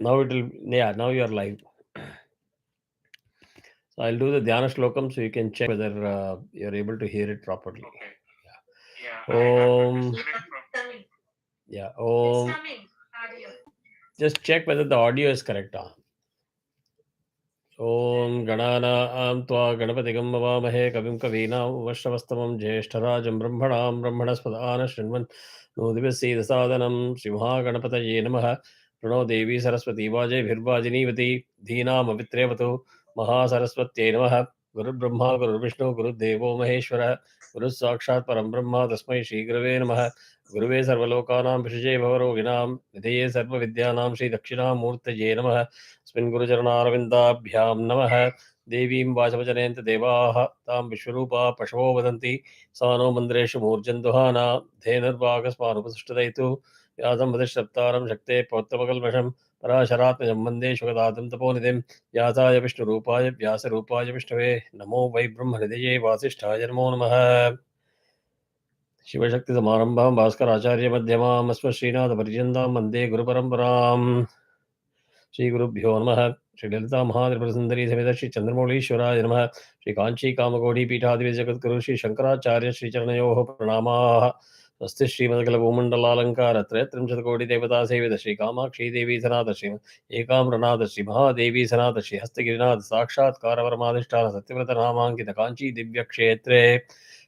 Now it will, yeah, now you are live. So I'll do the Dhyana Shlokam so you can check whether you're able to hear it properly. Okay. Yeah. Yeah, I have Om. understood it from. Yeah. Om. Just check whether the audio is correct. ॐ गणानां त्वा गणपतिगं ववामहे कविं कवीनाम् उपश्रवस्तमं ज्येष्ठराजं ब्रह्मणां ब्रह्मणस्पदान शृण्वन् नोदिभिस्सीदसादनं श्रीमहागणपतये नमः प्रणो देवी सरस्वती वाजैभिर्वाजिनीवती धीनामवित्रेवतु महासरस्वत्यै नमः गुरुर्ब्रह्मा गुरुर्विष्णु गुरुर्देवो महेश्वरः गुरुः साक्षात् परं ब्रह्म तस्मै श्रीगुरवे नमः गुरुवे सर्वलोकानां विषजे भवरोगिणां निधये सर्वविद्यानां श्रीदक्षिणामूर्तये नमः अस्मिन् गुरुचरणारविन्दाभ्यां नमः देवीं वाचवचनयन्त देवाः तां विश्वरूपा पशवो वदन्ति सा नो मन्दिरेषु मूर्जन्दुहाना धेनुर्वागस्मानुपतिष्ठदयितु यातं वधिष्ठप्तारं शक्ते पौत्रमकल्मषं पराशरात्मजं वन्दे शुकदातं तपोनिधिं व्यासाय विष्णुरूपाय व्यासरूपाय विष्णवे नमो वै ब्रह्मनिधये वासिष्ठाय नमो नमः शिवशक्तिसमारम्भां भास्कराचार्यमध्यमाम् अस्मश्रीनाथपर्यन्तां वन्दे गुरुपरम्पराम् श्रीगुरुभ्यो नमः श्रीललिता महात्रिपुरसुन्दरी समेत श्री चन्द्रमौळीश्वराय नमः श्री काञ्ची कामकोटिपीठाधिपति जगद्गुरु श्री शङ्कराचार्य श्रीचरणयोः प्रणामाः स्वस्ति श्रीमदखिलभूमण्डलालङ्कार त्रयत्रिंशत्कोटिदेवता सेवित श्री कामाक्षी देवी सनाथ श्री एकाम्रनाथ श्री महादेवी सनाथ श्री हस्तगिरिनाथ साक्षात्कारपरमाधिष्ठान सत्यव्रत नामाङ्कित काञ्ची दिव्यक्षेत्रे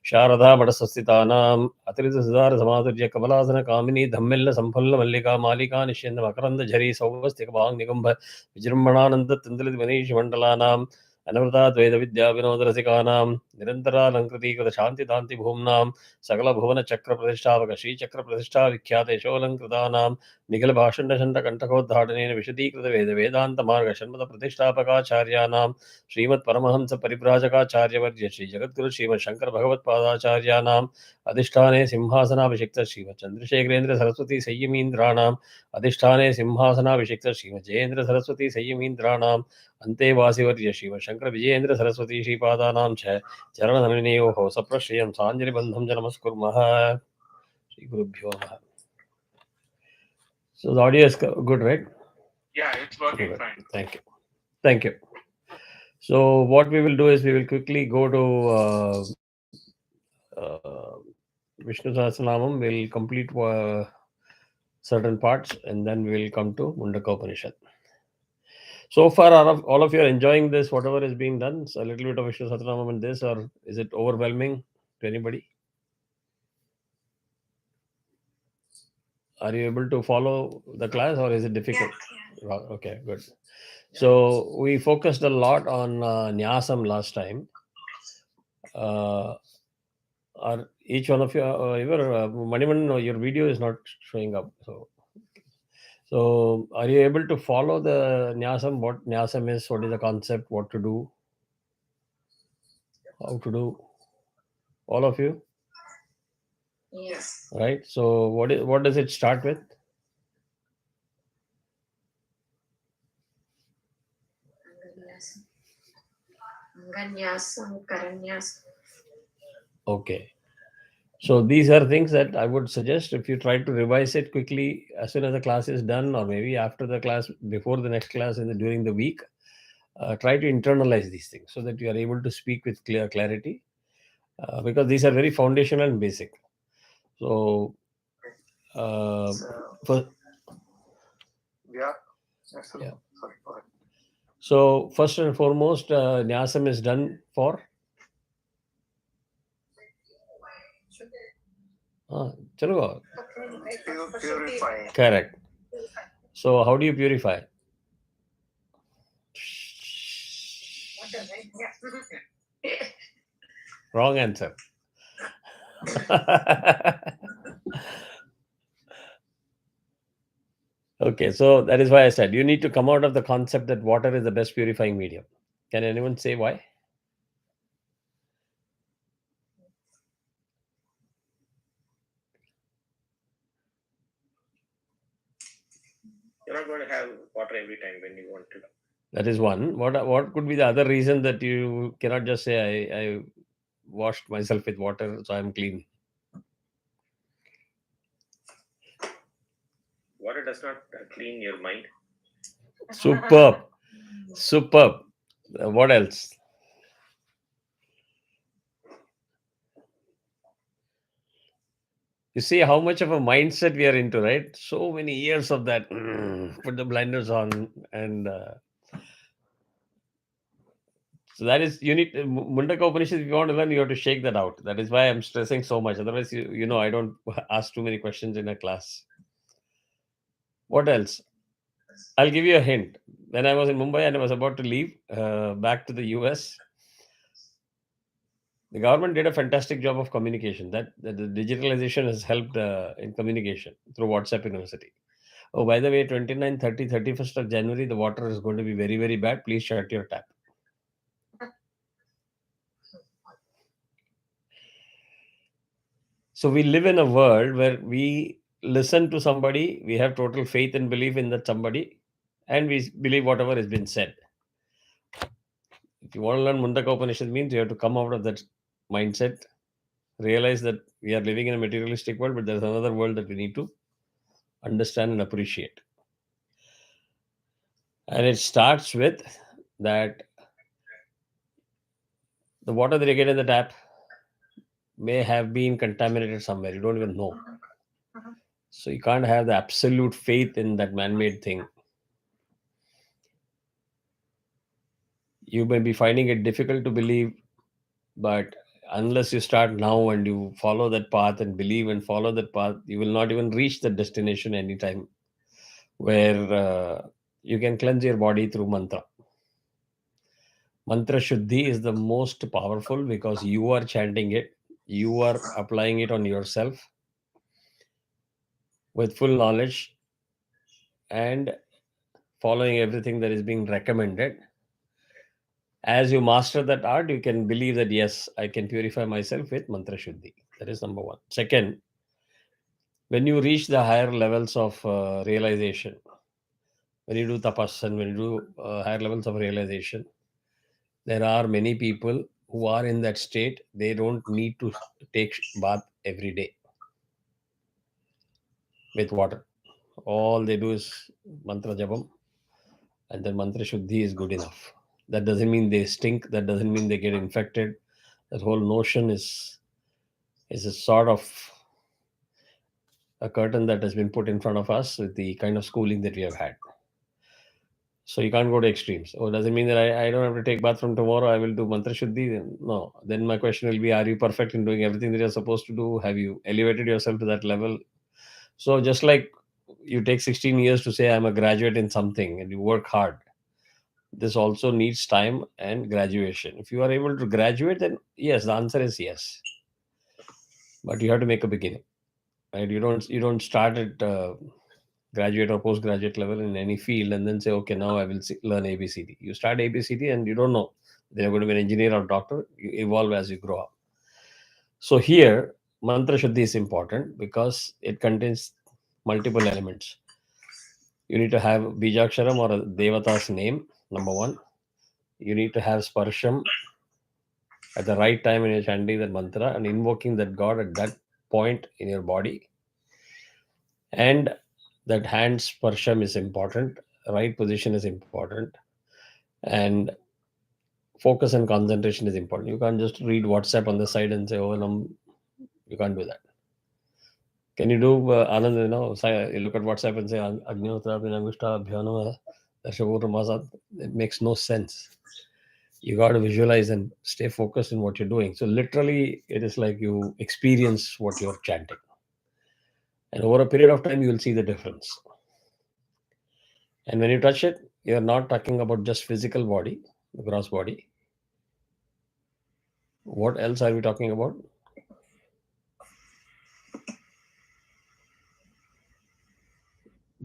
शारदा मठस्वस्थितानाम् अतिरितसुधार समाधुर्य कमलासन कामिनी धम्मिल्ल संफुल्ल मल्लिका मालिका निश्चिन्द मकरन्द झरी सौवस्तिक भांग निकुंभ विजृंभणानंद तिन्दलित मनीषि मंडलानाम् अनवरताद्वैत विद्या विनोद रसिकानां निरन्तरालङ्कृतीकृत शान्तिदान्ति भूम्नां सकल भुवन चक्र प्रतिष्ठापक श्री चक्र प्रतिष्ठा विख्यात यशोलङ्कृतानां निखिल भाषण्ड कंठकोद्घाटनेन विशदीकृत वेद वेदांत मार्ग षण्मत प्रतिष्ठापकाचार्याणां श्रीमत् परमहंस परिव्राजकाचार्यवर्य श्री जगद्गुरु श्रीमत् शंकर भगवत्पादाचार्याणाम् अधिष्ठाने सिंहासनाभिषिक्त श्रीमत् चंद्रशेखरेन्द्र सरस्वती संयमीन्द्राणाम् अधिष्ठाने सिंहासनाभिषिक्त श्रीमत् जयेन्द्र सरस्वती संयमीन्द्राणाम् अन्तेवासिवर्य श्रीमत् शंकर विजयेन्द्र सरस्वती श्रीपादानां च चरणनलिनयोः सप्रश्रियं साञ्जलिबन्धं च नमस्कुर्मः श्रीगुरुभ्यो नमः. So the audio is good, right? Yeah, it's working Good. fine. Thank you. Thank you. So what we will do is we will quickly go to uh, Vishnu Sahasranamam. We'll complete certain parts and then we will come to Mundaka Upanishad. So far, all of you are enjoying this, whatever is being done. So a little bit of Vishnu Sahasranamam in this, or is it overwhelming to anybody? Are you able to follow the class or is it difficult? Yeah. Okay, good. So we focused a lot on Nyasam last time. Are each one of you, Maniman, no, your video is not showing up. So are you able to follow the Nyasam? What Nyasam is? What is the concept? What to do? How to do? All of you? Yes. Right. So what does it start with? Anganyasam, Karanyasam. Okay. So these are things that I would suggest if you try to revise it quickly as soon as the class is done, or maybe after the class, before the next class, during the week. Try to internalize these things so that you are able to speak with clear clarity, because these are very foundational and basic. So, for, Yeah. Excellent. yeah. Sorry. Go ahead. So first and foremost, Nyasam is done for. Chalo. Purify. Correct. So how do you purify? Wrong answer. Okay, so that is why I said you need to come out of the concept that water is the best purifying medium. Can anyone say why? You're not going to have water every time when you want to. That is one. What could be the other reason that you cannot just say I washed myself with water, so I'm clean? Water does not clean your mind. Superb. Superb. What else? You see how much of a mindset we are into, right? So many years of that. Put the blinders on, and so that is you need Mundaka Upanishad. If you want to learn, you have to shake that out. That is why I'm stressing so much. Otherwise, you know, I don't ask too many questions in a class. What else? I'll give you a hint. When I was in Mumbai and I was about to leave back to the US, the government did a fantastic job of communication. That the digitalization has helped in communication through WhatsApp University. Oh, by the way, 29, 30, 31st of January, the water is going to be very, very bad. Please shut your tap. So we live in a world where we listen to somebody, we have total faith and belief in that somebody, and we believe whatever has been said. If you want to learn Mundaka Upanishad means you have to come out of that mindset, realize that we are living in a materialistic world, but there's another world that we need to understand and appreciate. And it starts with that the water that you get in the tap may have been contaminated somewhere. You don't even know. So you can't have the absolute faith in that man-made thing. You may be finding it difficult to believe, but unless you start now and you follow that path and believe and follow that path, you will not even reach the destination anytime where you can cleanse your body through mantra. Mantra Shuddhi is the most powerful because you are chanting it, you are applying it on yourself with full knowledge and following everything that is being recommended. As you master that art, you can believe that yes, I can purify myself with Mantra Shuddhi. That is number one. Second, when you reach the higher levels of realization, when you do tapas and when you do higher levels of realization, there are many people who are in that state. They don't need to take bath every day with water. All they do is mantra jabam, and then mantra shuddhi is good enough. That doesn't mean they stink. That doesn't mean they get infected. That whole notion is a sort of a curtain that has been put in front of us with the kind of schooling that we have had. So you can't go to extremes. Oh, does it mean that I don't have to take bath from tomorrow? I will do mantra shuddhi? Then no. Then my question will be: are you perfect in doing everything that you're supposed to do? Have you elevated yourself to that level? So just like you take 16 years to say I'm a graduate in something and you work hard, this also needs time and graduation. If you are able to graduate, then yes, the answer is yes. But you have to make a beginning, right? You don't start at graduate or postgraduate level in any field and then say, okay, now I will learn ABCD. You start ABCD and you don't know they're going to be an engineer or doctor. You evolve as you grow up. So here, mantra shuddhi is important because it contains multiple elements. You need to have bijaksharam or a devata's name, number one. You need to have sparsham at the right time when you're chanting that mantra and invoking that God at that point in your body. And that hand sparsham is important, right position is important, and focus and concentration is important. You can't just read WhatsApp on the side and say, oh, no, you can't do that. Can you do Anand, you look at WhatsApp and say, Agnihotra Vinamishta Abhyanama Dashavura Masat? It makes no sense. You got to visualize and stay focused in what you're doing. So literally, it is like you experience what you're chanting. And over a period of time, you will see the difference. And when you touch it, you're not talking about just physical body, the gross body. What else are we talking about?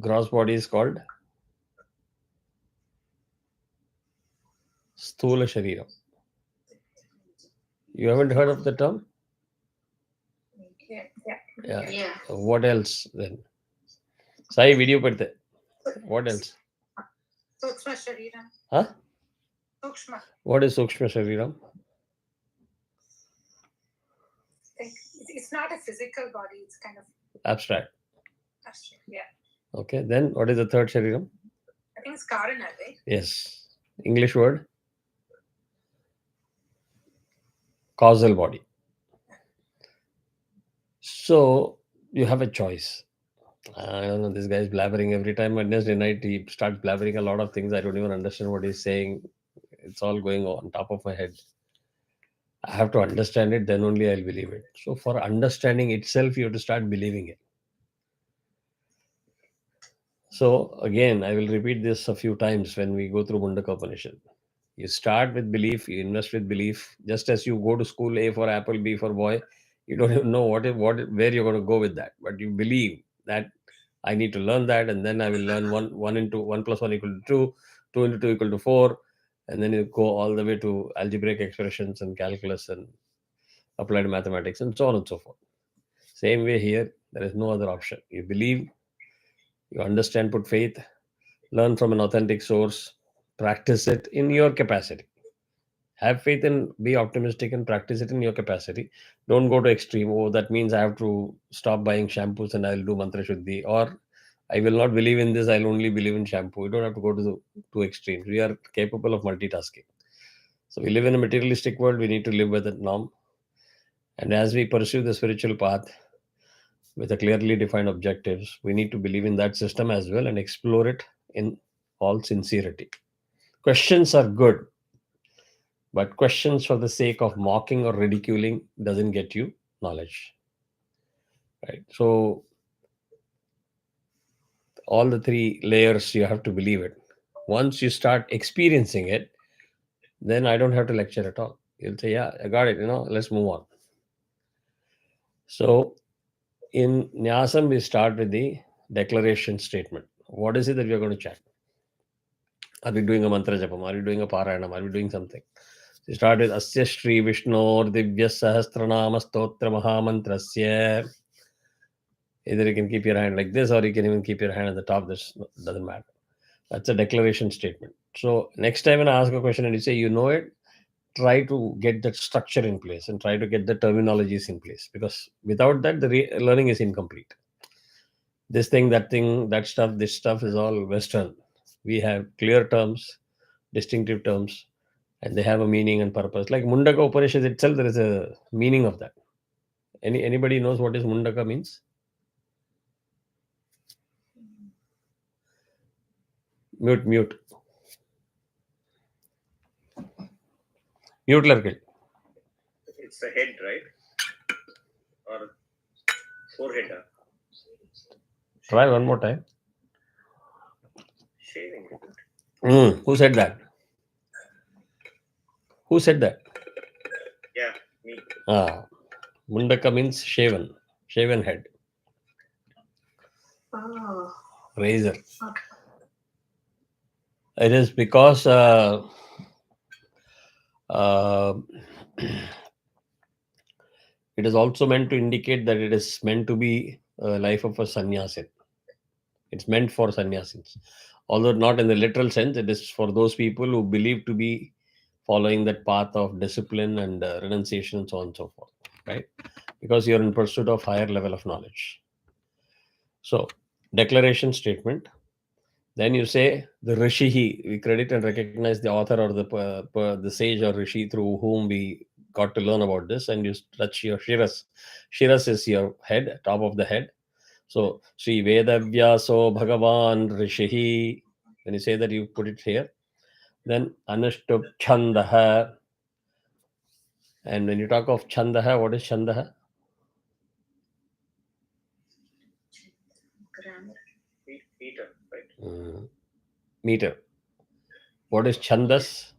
Gross body is called Sthula Sharira. You haven't heard of the term? Yeah. What else then? Sai video padte. What else? Sukshma Shariram. Huh? Sukshma. What is Sukshma Shariram? It's not a physical body, it's kind of Abstract. yeah. Okay, then what is the third Shariram? I think it's Karana, right? Yes. English word? Causal body. So you have a choice. I don't know, this guy is blabbering every time. Wednesday night, he starts blabbering a lot of things. I don't even understand what he's saying. It's all going on top of my head. I have to understand it, then only I'll believe it. So for understanding itself, you have to start believing it. So again, I will repeat this a few times when we go through Mundaka Upanishad. You start with belief, you invest with belief. Just as you go to school, A for apple, B for boy, you don't even know where you're going to go with that. But you believe that I need to learn that, and then I will learn one plus one equal to two, two into two equal to four, and then you go all the way to algebraic expressions and calculus and applied mathematics and so on and so forth. Same way here, there is no other option. You believe, you understand, put faith, learn from an authentic source, practice it in your capacity. Have faith and be optimistic and practice it in your capacity. Don't go to extreme. Oh, that means I have to stop buying shampoos and I'll do mantra shuddhi, or I will not believe in this, I'll only believe in shampoo. You don't have to go to the two extremes. We are capable of multitasking. So we live in a materialistic world, we need to live with that norm. And as we pursue the spiritual path with a clearly defined objectives, we need to believe in that system as well and explore it in all sincerity. Questions are good, but questions for the sake of mocking or ridiculing doesn't get you knowledge. Right? So all the three layers, you have to believe it. Once you start experiencing it, then I don't have to lecture at all. You'll say, yeah, I got it, let's move on. So in Nyasam, we start with the declaration statement. What is it that we are going to chant? Are we doing a mantra japam? Are we doing a parayanam? Are we doing something? So you start with Asya Shri Vishnu Divya Sahasranama Stotra Mahamantrasya. Either you can keep your hand like this, or you can even keep your hand at the top. This doesn't matter. That's a declaration statement. So next time when I ask a question and you say you know it, try to get that structure in place and try to get the terminologies in place, because without that, the learning is incomplete. This thing, that stuff, this stuff is all Western. We have clear terms, distinctive terms, and they have a meaning and purpose. Like Mundaka Upanishad itself, there is a meaning of that. Anybody knows what is Mundaka means? Mute. Mute Larkil. It's the head, right? Or forehead. Try one more time. Shaving. Who said that? Who said that? Yeah, me. Mundaka means shaven head. Oh, Razor. okay. It is because it is also meant to indicate that it is meant to be a life of a sannyasin. It's meant for sannyasins. Although not in the literal sense, it is for those people who believe to be following that path of discipline and renunciation and so on and so forth. Right? Because you're in pursuit of higher level of knowledge. So, declaration statement. Then you say the Rishihi. We credit and recognize the author or the sage or Rishi through whom we got to learn about this, and you touch your Shiras. Shiras is your head, top of the head. So Sri Vedavyaso Bhagavan Rishihi. When you say that, you put it here. Then Anushtup Chandaha. And when you talk of Chandaha, what is Chandaha? Grammar. Meter, right? Meter. What is Chandas?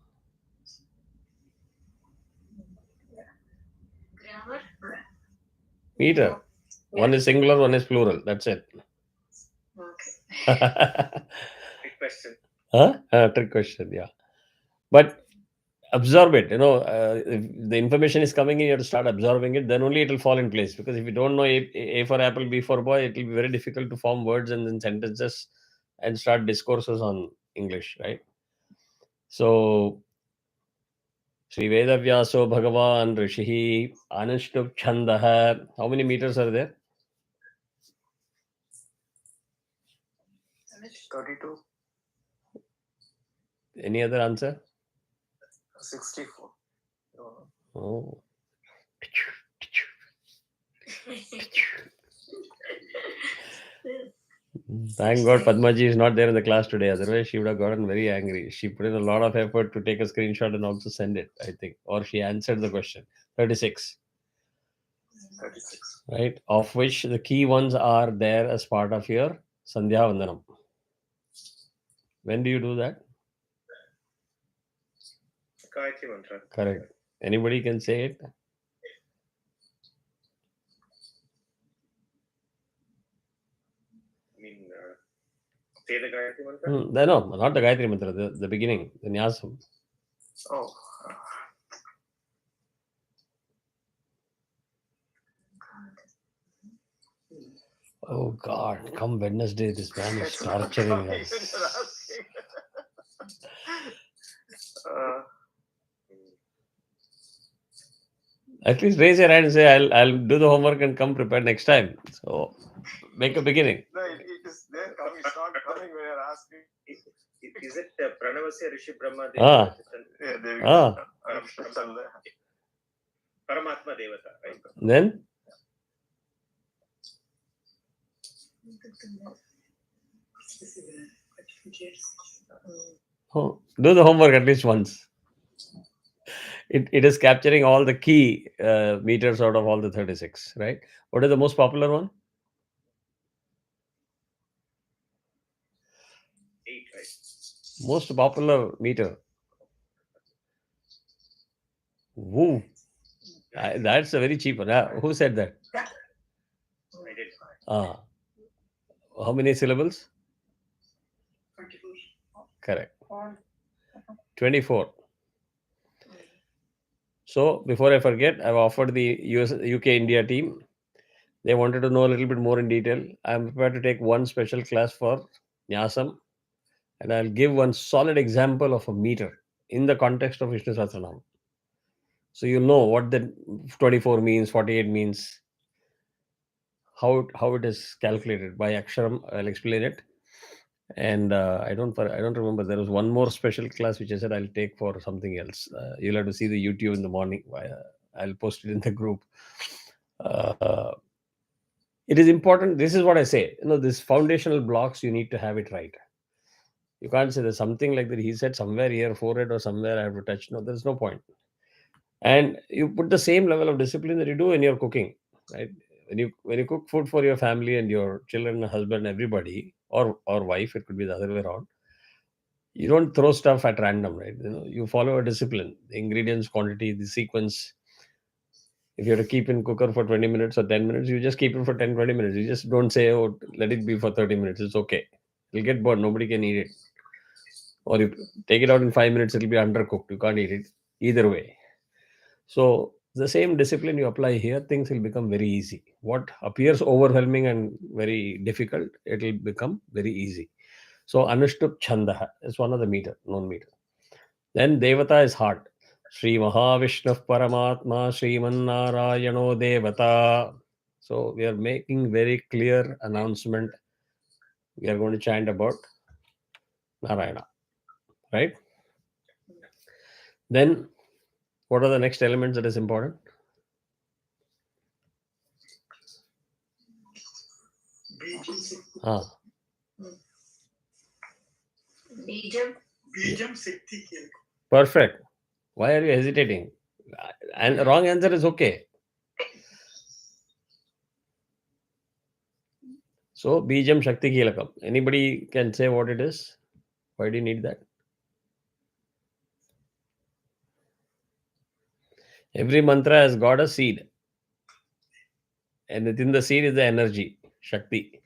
Grammar. Meter. One is singular, one is plural. That's it. Okay. Big question. Trick question, yeah. But absorb it. If the information is coming in, you have to start absorbing it. Then only it will fall in place. Because if you don't know A for apple, B for boy, it will be very difficult to form words and then sentences and start discourses on English, right? So, Sri Vedavyaso Bhagavan Rishihi Anushtup Chandaha. How many meters are there? 32. Any other answer? 64. Oh. Thank God Padmaji is not there in the class today. Otherwise, she would have gotten very angry. She put in a lot of effort to take a screenshot and also send it, I think. Or she answered the question. 36. 36. Right? Of which the key ones are there as part of your Sandhya Vandanam. When do you do that? Gayatri Mantra. Correct. Anybody can say it? I mean, say the Gayatri Mantra? No, not the Gayatri Mantra, the beginning, the Nyasam. Oh. Oh God, come Wednesday, this man is torturing us. At least raise your hand and say, I'll do the homework and come prepared next time. So make a beginning. No, it is there coming. It's not coming when you're asking. Is it Pranavasya Rishi Brahma Ah. Devata? Ah. Paramatma Devata, right? Then? Oh, do the homework at least once. It is capturing all the key meters out of all the 36, right? What is the most popular one? 8, right? Most popular meter. Woo. That's a very cheap one. Who said that? I did. Ah. How many syllables? 24. Correct. 24. So before I forget, I've offered the UK India team. They wanted to know a little bit more in detail. I'm prepared to take one special class for Nyasam, and I'll give one solid example of a meter in the context of Vishnu Sahasranamam. So you'll know what the 24 means, 48 means, how it is calculated by Aksharam. I'll explain it. And I don't remember. There was one more special class which I said I'll take for something else. You'll have to see the YouTube in the morning. I'll post it in the group. It is important. This is what I say. This foundational blocks, you need to have it right. You can't say there's something like that. He said somewhere here, forehead or somewhere I have to touch. No, there's no point. And you put the same level of discipline that you do when you're cooking, right? When you cook food for your family and your children, husband, everybody, or wife, it could be the other way around. You don't throw stuff at random, right? You follow a discipline, the ingredients, quantity, the sequence. If you have to keep in cooker for 20 minutes or 10 minutes, you just keep it for 10, 20 minutes. You just don't say, oh, let it be for 30 minutes. It's okay. It'll get burned. Nobody can eat it. Or you take it out in 5 minutes, it'll be undercooked. You can't eat it. Either way. So the same discipline you apply here, things will become very easy. What appears overwhelming and very difficult, it will become very easy. So Anushtup Chandaha is one of the known meter. Then Devata is heart. Sri Mahavishnu Paramatma Sriman Narayano Devata. So we are making very clear announcement. We are going to chant about Narayana. Right? Then what are the next elements that is important? Ah. Bijam Shakti. Perfect. Why are you hesitating? And the wrong answer is okay. So Bijam Shakti Kilakam. Anybody can say what it is? Why do you need that? Every mantra has got a seed. And within the seed is the energy, Shakti.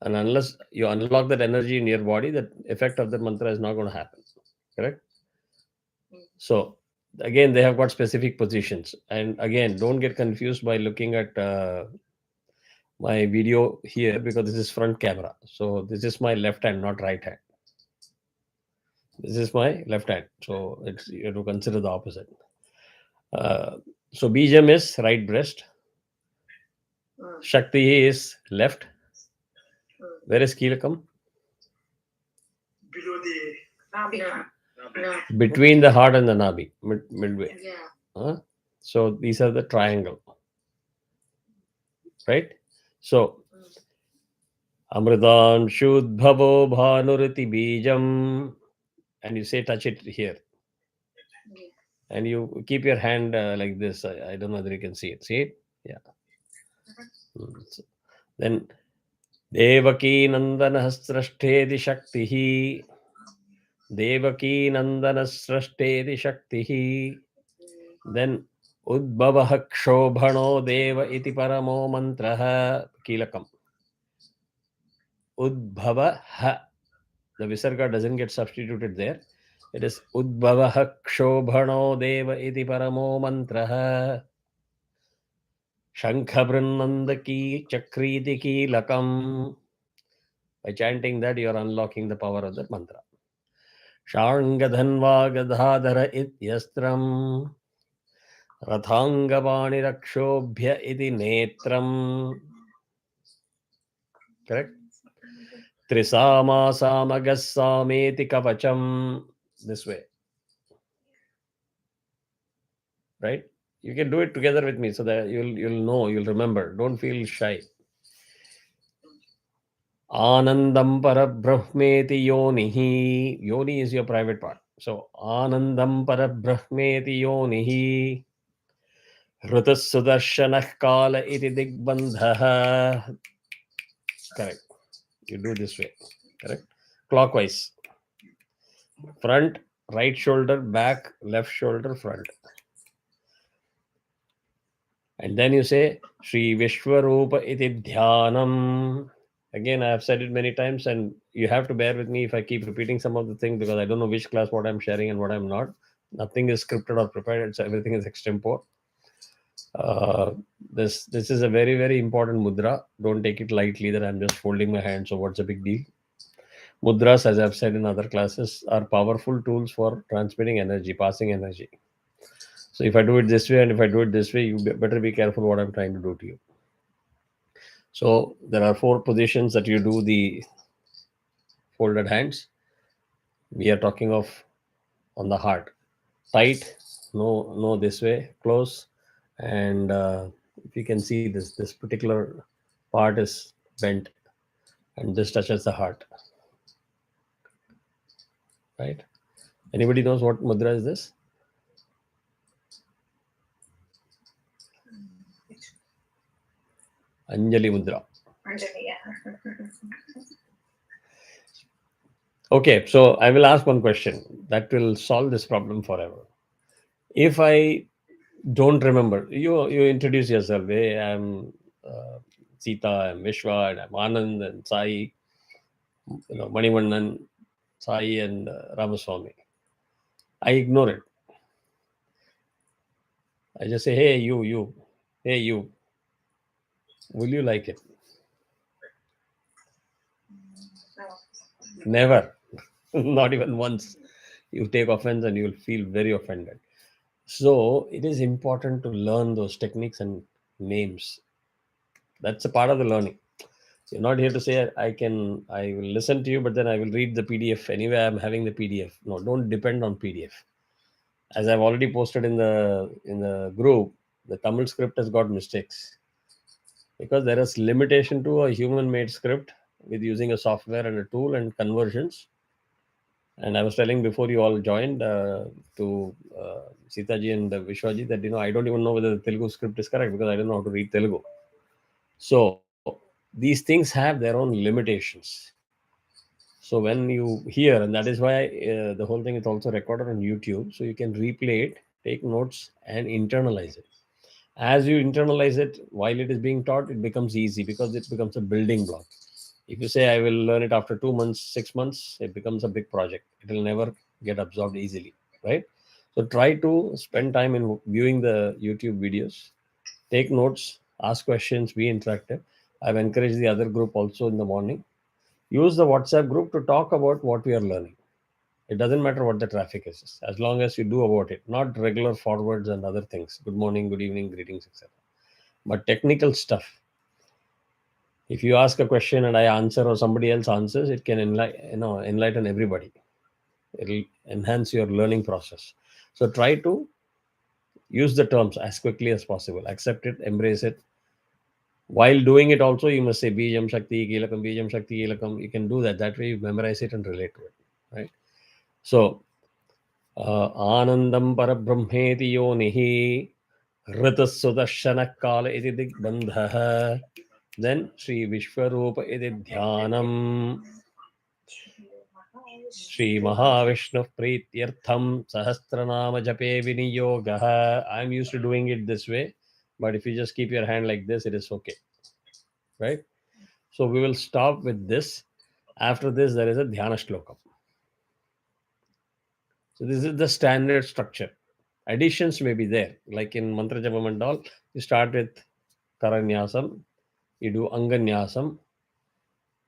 And unless you unlock that energy in your body, the effect of that mantra is not going to happen. Correct? So again, they have got specific positions. And again, don't get confused by looking at my video here, because this is front camera. So this is my left hand, not right hand. This is my left hand. So you have to consider the opposite. So Bijam is right breast. Shakti is left. Where is Kilakam? Below the Nabi. Between the heart and the nabi, midway. Yeah. So these are the triangle, right? So Amritan Shudbhavo Bhanurati Bijam, and you say touch it here, and you keep your hand like this. I don't know whether you can see it. See it? Yeah. So then Devaki Nandana Srashtedi Shaktihi. Devaki Nandana Srashtedi Shaktihi. Then Udbhavah Kshobhano Deva iti Paramo Mantraha Kilakam. Udbhavah. The Visarga doesn't get substituted there. It is Udbhavah Kshobhano Deva iti Paramo Mantraha. Shankhabrannandaki Chakriti Kilakam. By chanting that, you are unlocking the power of that mantra. Shangadhanva Gadhadhara ityastram. Rathangavani Rakshobhya iti netram. Correct? Trisama Samagassameti Kavacham. This way. Right? You can do it together with me so that you'll know, you'll remember. Don't feel shy. Anandam Parabrahmeti Yonihi. Yoni is your private part. So Anandam Parabrahmeti Yonihi. Hrutas Sudarshanah Kala iti Digbandhaha. Correct. You do this way. Correct. Clockwise. Front, right shoulder, back, left shoulder, front. And then you say Sri Vishwarupa iti Dhyanam. Again, I have said it many times, and you have to bear with me if I keep repeating some of the things because I don't know which class what I'm sharing and what I'm not. Nothing is scripted or prepared. So everything is extempore. This is a very, very important mudra. Don't take it lightly that I'm just folding my hands. So what's the big deal? Mudras, as I've said in other classes, are powerful tools for transmitting energy, passing energy. So if I do it this way and if I do it this way, you better be careful what I'm trying to do to you. So there are 4 positions that you do the folded hands. We are talking of on the heart. Tight, no this way, close. And if you can see this particular part is bent and this touches the heart. Right? Anybody knows what mudra is this? Anjali mudra. Anjali, yeah. Okay, so I will ask one question that will solve this problem forever. If I don't remember, you introduce yourself. Hey, I'm Sita, I'm Vishwa, and I'm Anand and Sai, Manivannan, Sai, and Ramaswamy. I ignore it. I just say, hey, you, hey, you. Will you like it? No. Never. Not even once. You take offense and you'll feel very offended. So it is important to learn those techniques and names. That's a part of the learning. You're not here to say I will listen to you, but then I will read the PDF. Anyway, I'm having the PDF. No, don't depend on PDF. As I've already posted in the group, the Tamil script has got mistakes because there is limitation to a human-made script with using a software and a tool and conversions. And I was telling before you all joined to Sitaji and Vishwaji that I don't even know whether the Telugu script is correct because I don't know how to read Telugu. So these things have their own limitations. So when you hear, and that is why the whole thing is also recorded on YouTube, so you can replay it, take notes, and internalize it. As you internalize it while it is being taught, it becomes easy because it becomes a building block. If you say I will learn it after 2 months, 6 months, it becomes a big project. It will never get absorbed easily, right? So try to spend time in viewing the YouTube videos, take notes, ask questions, be interactive. I've encouraged the other group also in the morning. Use the WhatsApp group to talk about what we are learning. It doesn't matter what the traffic is, as long as you do about it, not regular forwards and other things. Good morning, good evening, greetings, etc. But technical stuff. If you ask a question and I answer or somebody else answers, it can enlighten everybody. It'll enhance your learning process. So try to use the terms as quickly as possible. Accept it, embrace it. While doing it also, you must say Bijam Shakti, Kilakam. You can do that. That way you memorize it and relate to it. Right? So, Anandam Parabrahmeti Yonihi Ritasudashana Kala iti Digbandha. Then Sri Vishwarupa iti Dhyanam. Sri Mahavishnu Prityartham Sahasranama Jape Viniyogaha. I'm used to doing it this way, but if you just keep your hand like this, it is okay. Right? So we will stop with this. After this, there is a Dhyana Shlokam. So this is the standard structure. Additions may be there. Like in Mantra Japam and all, you start with Karanyasam, you do Anganyasam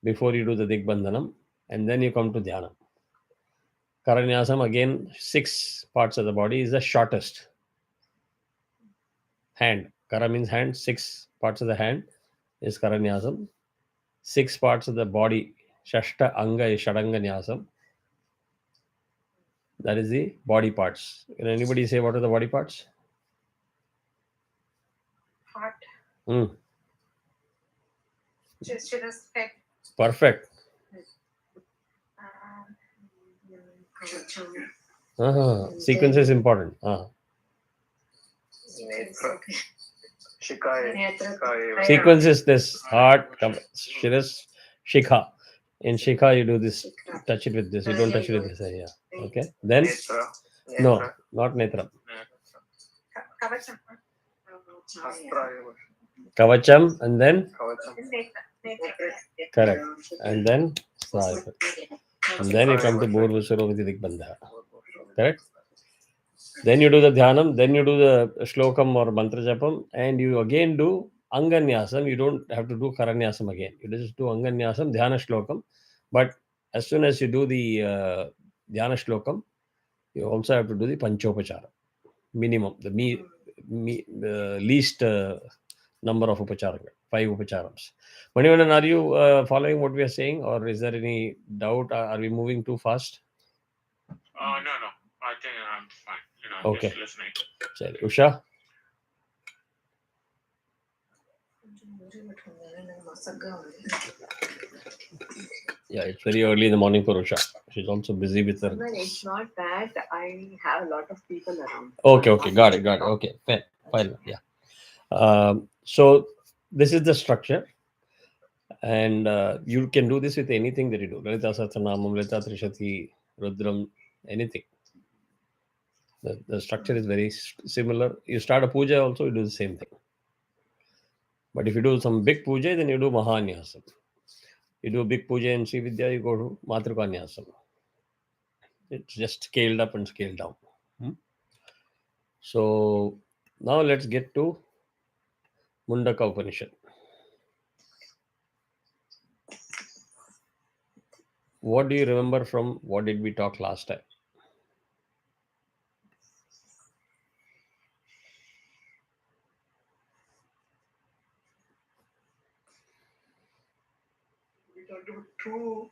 before you do the Digbandhanam, and then you come to Dhyana. Karanyasam, again, 6 parts of the body is the shortest. Hand. Kara means hand. 6 parts of the hand is Karanyasam. 6 parts of the body, Shashta Anga is Shadanganyasam. That is the body parts. Can anybody say what are the body parts? Heart, Hmm. just respect. Perfect. Sequence is important. Netra. Shikaya. Sequence is this: heart, shiras, shikha. In shikha, you do this. Touch it with this. You don't touch it with this area. Okay. Then Netra. no, not netra. Kavacham. Hastraya. Kavacham, and then Kavacham. correct, and then Sahasranamam. And then you come to Bhurvasvarovati Digbandha. Correct. Then you do the dhyanam, then you do the shlokam or mantra japam, and you again do anganyasam. You don't have to do karanyasam again. You just do anganyasam, dhyana shlokam. But as soon as you do the dhyana shlokam, you also have to do the panchopachara. Minimum, the least number of upacharanga, 5 upacharams. Manivandan, are you following what we are saying, or is there any doubt? Are we moving too fast? No. I think I'm fine. I'm Okay. just listening. Sorry. Usha? Yeah, it's very early in the morning for Usha. She's also busy with her. No, it's not that. I have a lot of people around. Okay, got it. Okay, fine. Yeah. So this is the structure, and you can do this with anything that you do. Lalita Sahasranamam, Lalita Trishati, Rudram, anything. The structure is very similar. You start a puja also, you do the same thing. But if you do some big puja, then you do Mahanyasam. You do a big puja in Sri Vidya, you go to Matrukanyasam. It's just scaled up and scaled down. So now let's get to Mundaka Upanishad. What do you remember from what did we talk last time? We talked about 2.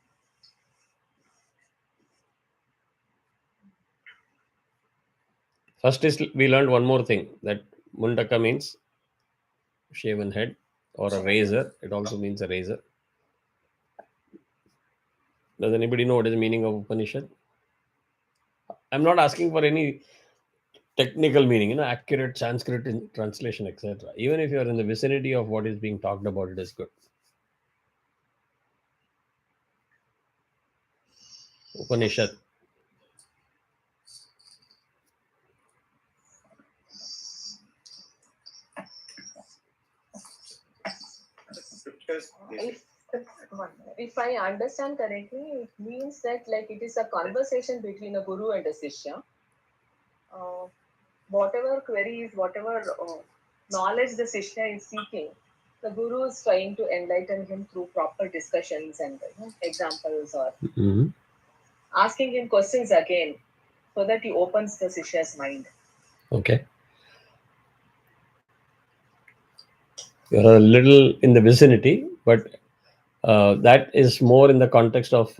First is we learned one more thing, that Mundaka means shaven head or a razor. It also means a razor. Does anybody know what is the meaning of Upanishad? I'm not asking for any technical meaning, accurate Sanskrit translation, etc. Even if you are in the vicinity of what is being talked about, it is good. Upanishad. If I understand correctly, it means that like it is a conversation between a guru and a shishya. Whatever queries, whatever knowledge the shishya is seeking, the guru is trying to enlighten him through proper discussions and examples, or asking him questions again, so that he opens the shishya's mind. Okay. You're a little in the vicinity, but that is more in the context of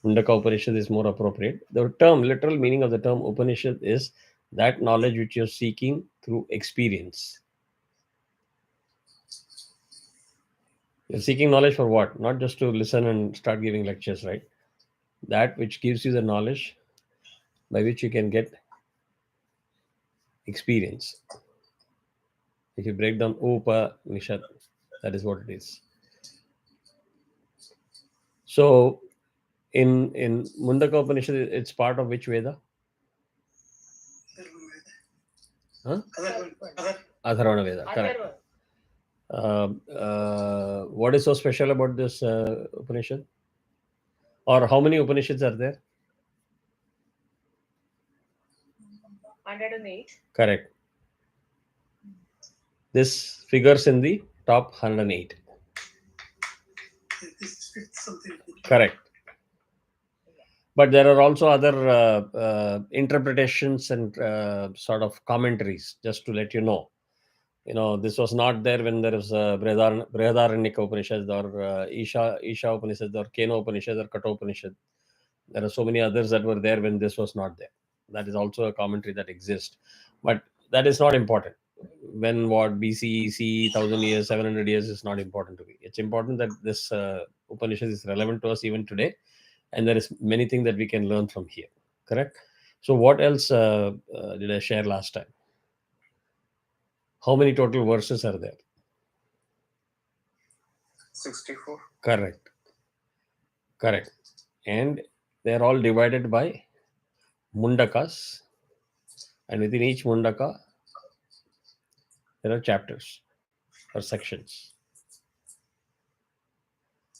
Mundaka Upanishad is more appropriate. The term, literal meaning of the term Upanishad is that knowledge which you're seeking through experience. You're seeking knowledge for what? Not just to listen and start giving lectures, right? That which gives you the knowledge by which you can get experience. If you break down Upanishad, that is what it is. So, in Mundaka Upanishad, it's part of which Veda? Huh? Atharvana Veda, correct. What is so special about this Upanishad? Or how many Upanishads are there? 108. Correct. This figures in the top 108. Correct. But there are also other interpretations and sort of commentaries, just to let you know. You know, this was not there when there was Brihadaranyaka Upanishad or Isha Upanishad or Kena Upanishad or Kata Upanishad. There are so many others that were there when this was not there. That is also a commentary that exists. But that is not important. When, what, BC, C, 1000 years, 700 years is not important to me. It's important that this Upanishad is relevant to us even today. And there is many things that we can learn from here. Correct? So what else did I share last time? How many total verses are there? 64. Correct. Correct. And they are all divided by Mundakas. And within each Mundaka, there are chapters or sections.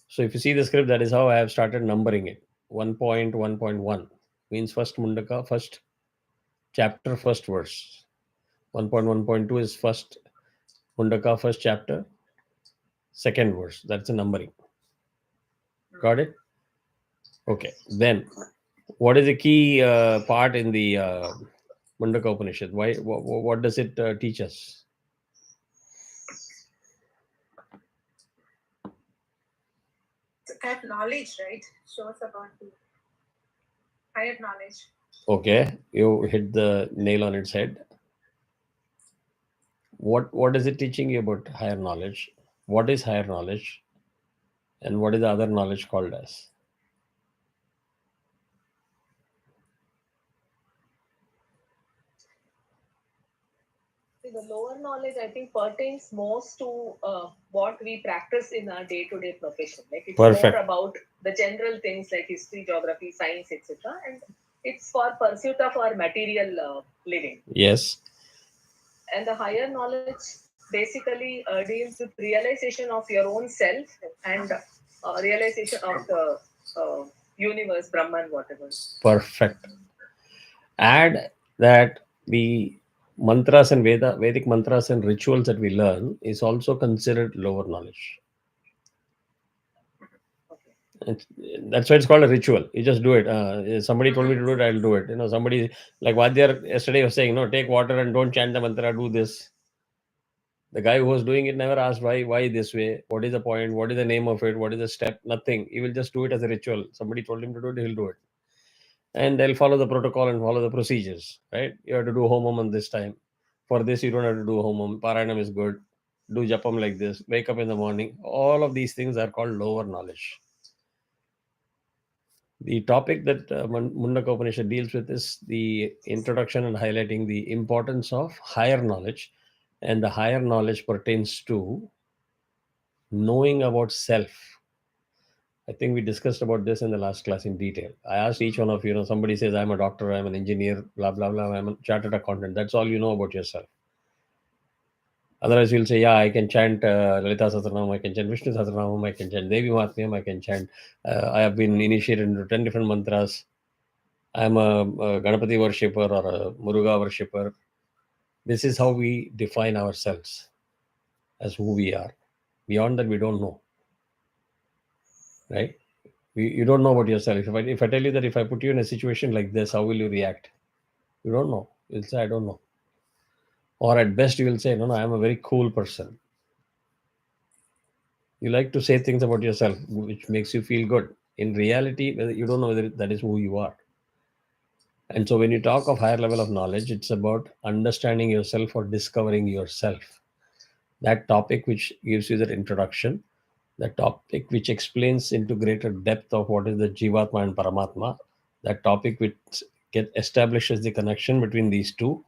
So if you see the script, that is how I have started numbering it. 1.1.1 means first Mundaka, first chapter, first verse. 1.1.2 is first Mundaka, first chapter, second verse. That's the numbering. Got it? Okay. Then, what is the key part in the Mundaka Upanishad? Why? What does it teach us? That knowledge, right? Shows about the higher knowledge. Okay, you hit the nail on its head. What is it teaching you about higher knowledge? What is higher knowledge? And what is the other knowledge called as? See, the lower knowledge, I think, pertains most to what we practice in our day-to-day profession. Like it's Perfect. more about the general things like history, geography, science, etc. And it's for pursuit of our material living. Yes. And the higher knowledge basically deals with realization of your own self and realization of the universe, Brahman, whatever. Perfect. Add that the mantras and Vedic mantras and rituals that we learn is also considered lower knowledge. That's why it's called a ritual. You just do it. Somebody told me to do it, I'll do it. You know, somebody like Vadyar yesterday was saying, no, take water and don't chant the mantra, do this. The guy who was doing it never asked why this way, what is the point, what is the name of it, what is the step, nothing. He will just do it as a ritual. Somebody told him to do it, he'll do it. And they'll follow the protocol and follow the procedures, right? You have to do homam on this time. For this, you don't have to do homam. Paranam is good. Do japam like this. Wake up in the morning. All of these things are called lower knowledge. The topic that Mundaka Upanishad deals with is the introduction and highlighting the importance of higher knowledge. And the higher knowledge pertains to knowing about self. I think we discussed about this in the last class in detail. I asked each one of you, somebody says, I'm a doctor, I'm an engineer, blah, blah, blah, I'm a chartered accountant. That's all you know about yourself. Otherwise, you'll say, yeah, I can chant Lalita Sahasranamam, I can chant Vishnu Sahasranamam, I can chant Devi Mahatmyam, I can chant, I have been initiated into 10 different mantras. I'm a Ganapati worshipper or a Muruga worshipper. This is how we define ourselves as who we are. Beyond that, we don't know. Right? You don't know about yourself. If I tell you that if I put you in a situation like this, how will you react? You don't know. You'll say, I don't know. Or at best, you will say, no, I'm a very cool person. You like to say things about yourself, which makes you feel good. In reality, you don't know whether that is who you are. And so when you talk of higher level of knowledge, it's about understanding yourself or discovering yourself. That topic which gives you that introduction, the topic which explains into greater depth of what is the Jivatma and Paramatma, that topic which establishes the connection between these two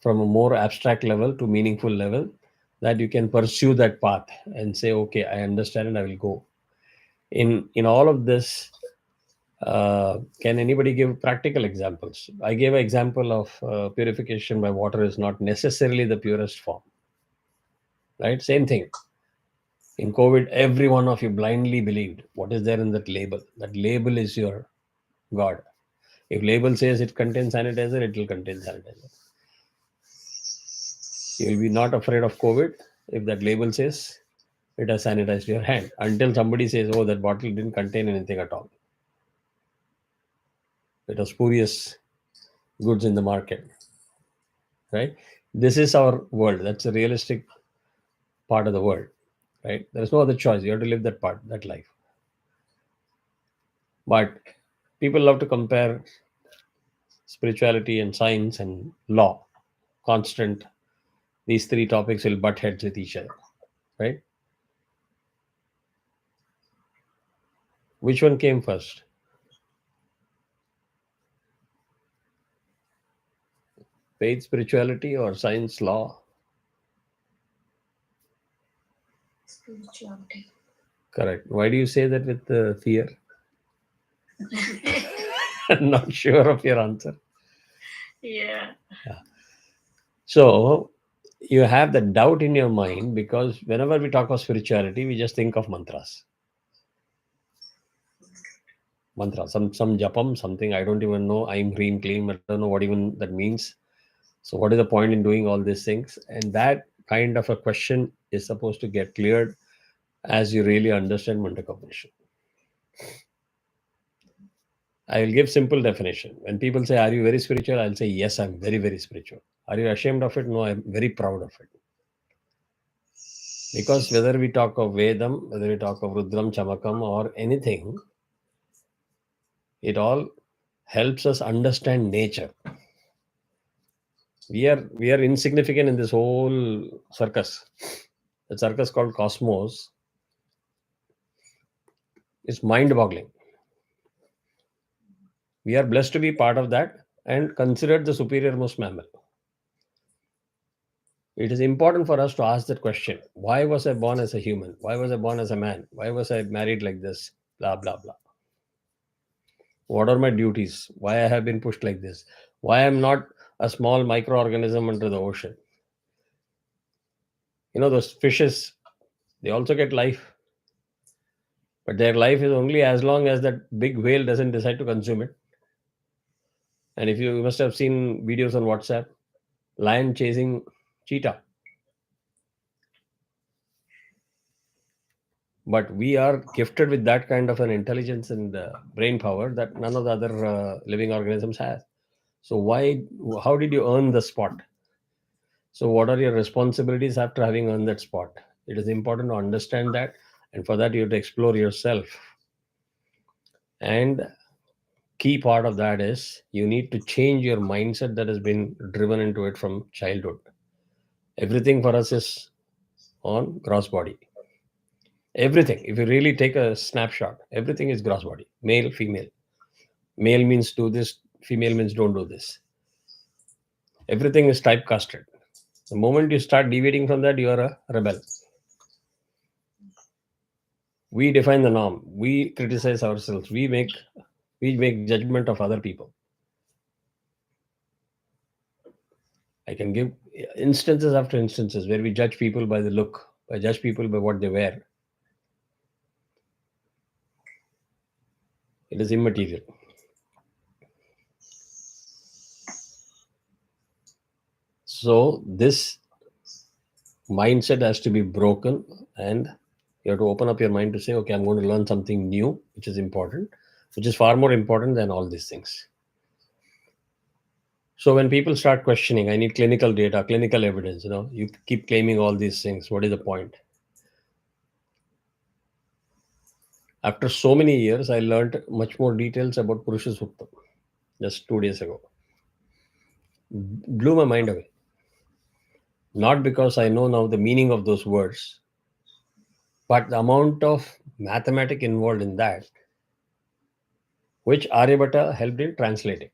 from a more abstract level to meaningful level, that you can pursue that path and say, okay, I understand and I will go. In all of this, can anybody give practical examples? I gave an example of purification by water is not necessarily the purest form, right? Same thing. In COVID, every one of you blindly believed what is there in that label. That label is your God. If label says it contains sanitizer, it will contain sanitizer. You will be not afraid of COVID if that label says it has sanitized your hand, until somebody says, oh, that bottle didn't contain anything at all. It was spurious goods in the market, right? This is our world. That's a realistic part of the world, right? There is no other choice. You have to live that part, that life. But people love to compare spirituality and science and law. Constant. These three topics will butt heads with each other, right? Which one came first? Faith, spirituality, or science, law? Spirituality. Correct. Why do you say that with fear? I'm not sure of your answer. Yeah. So you have the doubt in your mind because whenever we talk of spirituality, we just think of mantras. Mantra, some japam, something I don't even know. I'm green, clean. I don't know what even that means. So what is the point in doing all these things? And that kind of a question is supposed to get cleared as you really understand Mundaka Upanishat. I will give simple definition. When people say, are you very spiritual? I'll say, yes, I'm very, very spiritual. Are you ashamed of it? No, I'm very proud of it. Because whether we talk of Vedam, whether we talk of Rudram, Chamakam or anything, it all helps us understand nature. We are insignificant in this whole circus. The circus called Cosmos is mind-boggling. We are blessed to be part of that and considered the superior-most mammal. It is important for us to ask that question. Why was I born as a human? Why was I born as a man? Why was I married like this? Blah, blah, blah. What are my duties? Why I have been pushed like this? Why I'm not a small microorganism under the ocean? You know, those fishes, they also get life. But their life is only as long as that big whale doesn't decide to consume it. And if you must have seen videos on WhatsApp, lion chasing cheetah. But we are gifted with that kind of an intelligence and brain power that none of the other living organisms has. So how did you earn the spot? So what are your responsibilities after having earned that spot? It is important to understand that. And for that, you have to explore yourself. And key part of that is you need to change your mindset that has been driven into it from childhood. Everything for us is on gross body. Everything. If you really take a snapshot, everything is gross body. Male, female. Male means do this, female means don't do this. Everything is typecasted. The moment you start deviating from that, you are a rebel. We define the norm. We criticize ourselves. We make judgment of other people. I can give instances after instances where we judge people by the look, I judge people by what they wear. It is immaterial. So this mindset has to be broken, and you have to open up your mind to say, okay, I'm going to learn something new, which is important, which is far more important than all these things. So when people start questioning, I need clinical data, clinical evidence, you keep claiming all these things. What is the point? After so many years, I learned much more details about Purusha Suktam just 2 days ago. Blew my mind away. Not because I know now the meaning of those words, but the amount of mathematics involved in that, which Aryabhatta helped in translating.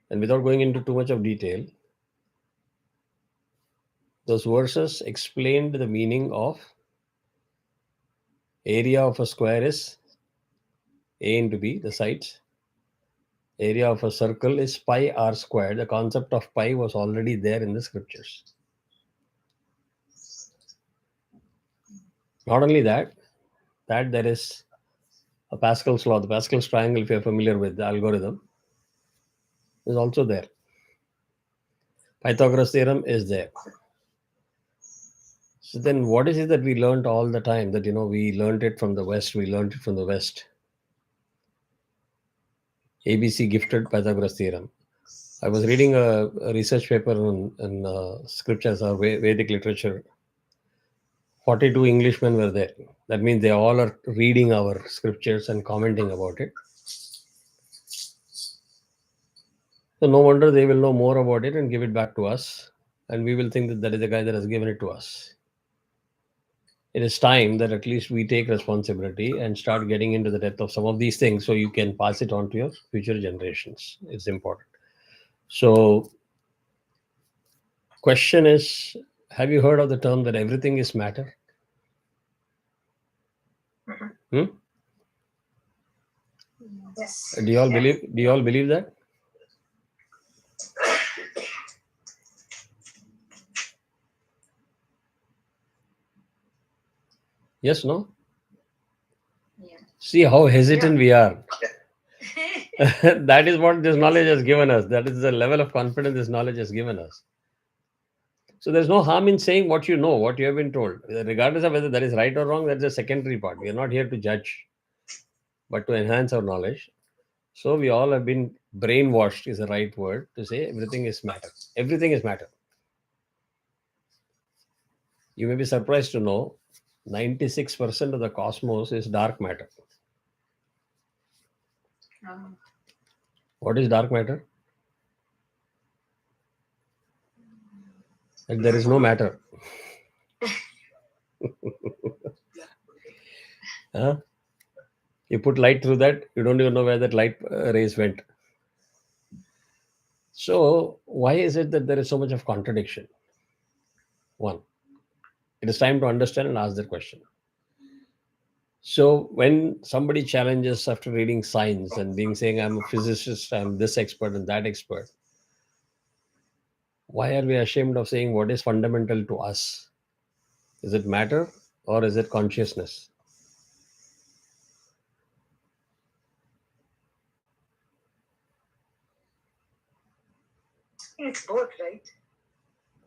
And without going into too much of detail, those verses explained the meaning of area of a square is A into B, the sides. Area of a circle is pi r squared. The concept of pi was already there in the scriptures. Not only that there is a Pascal's law, the Pascal's triangle, if you're familiar with the algorithm, is also there. Pythagoras theorem is there. So then what is it that we learned all the time? That, we learned it from the West, ABC gifted Pythagoras theorem. I was reading a research paper on scriptures or Vedic literature. 42 Englishmen were there. That means they all are reading our scriptures and commenting about it. So no wonder they will know more about it and give it back to us. And we will think that that is the guy that has given it to us. It is time that at least we take responsibility and start getting into the depth of some of these things so you can pass it on to your future generations. It's important. So, question is, have you heard of the term that everything is matter? Yes. Do you all believe that? Yes, no? Yeah. See how hesitant we are. That is what this knowledge has given us. That is the level of confidence this knowledge has given us. So there's no harm in saying what you know, what you have been told. Regardless of whether that is right or wrong, that's a secondary part. We are not here to judge, but to enhance our knowledge. So we all have been brainwashed, is the right word, to say everything is matter. Everything is matter. You may be surprised to know 96% of the cosmos is dark matter. What is dark matter? That there is no matter. Huh? You put light through that, you don't even know where that light rays went. So why is it that there is so much of contradiction? One, it is time to understand and ask that question. So when somebody challenges after reading science and being saying, I'm a physicist, I'm this expert and that expert, why are we ashamed of saying what is fundamental to us? Is it matter or is it consciousness? It's both, right?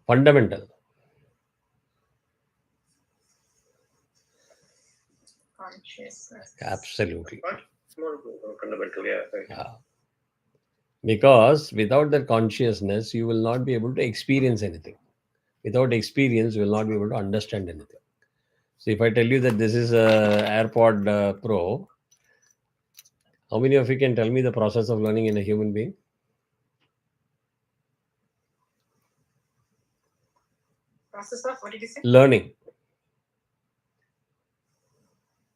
Fundamental. Consciousness. Absolutely. More fundamental, yeah. Right. Yeah. Because without that consciousness, you will not be able to experience anything. Without experience, you will not be able to understand anything. So if I tell you that this is a AirPod Pro, how many of you can tell me the process of learning in a human being? Process of, what did you say? Learning.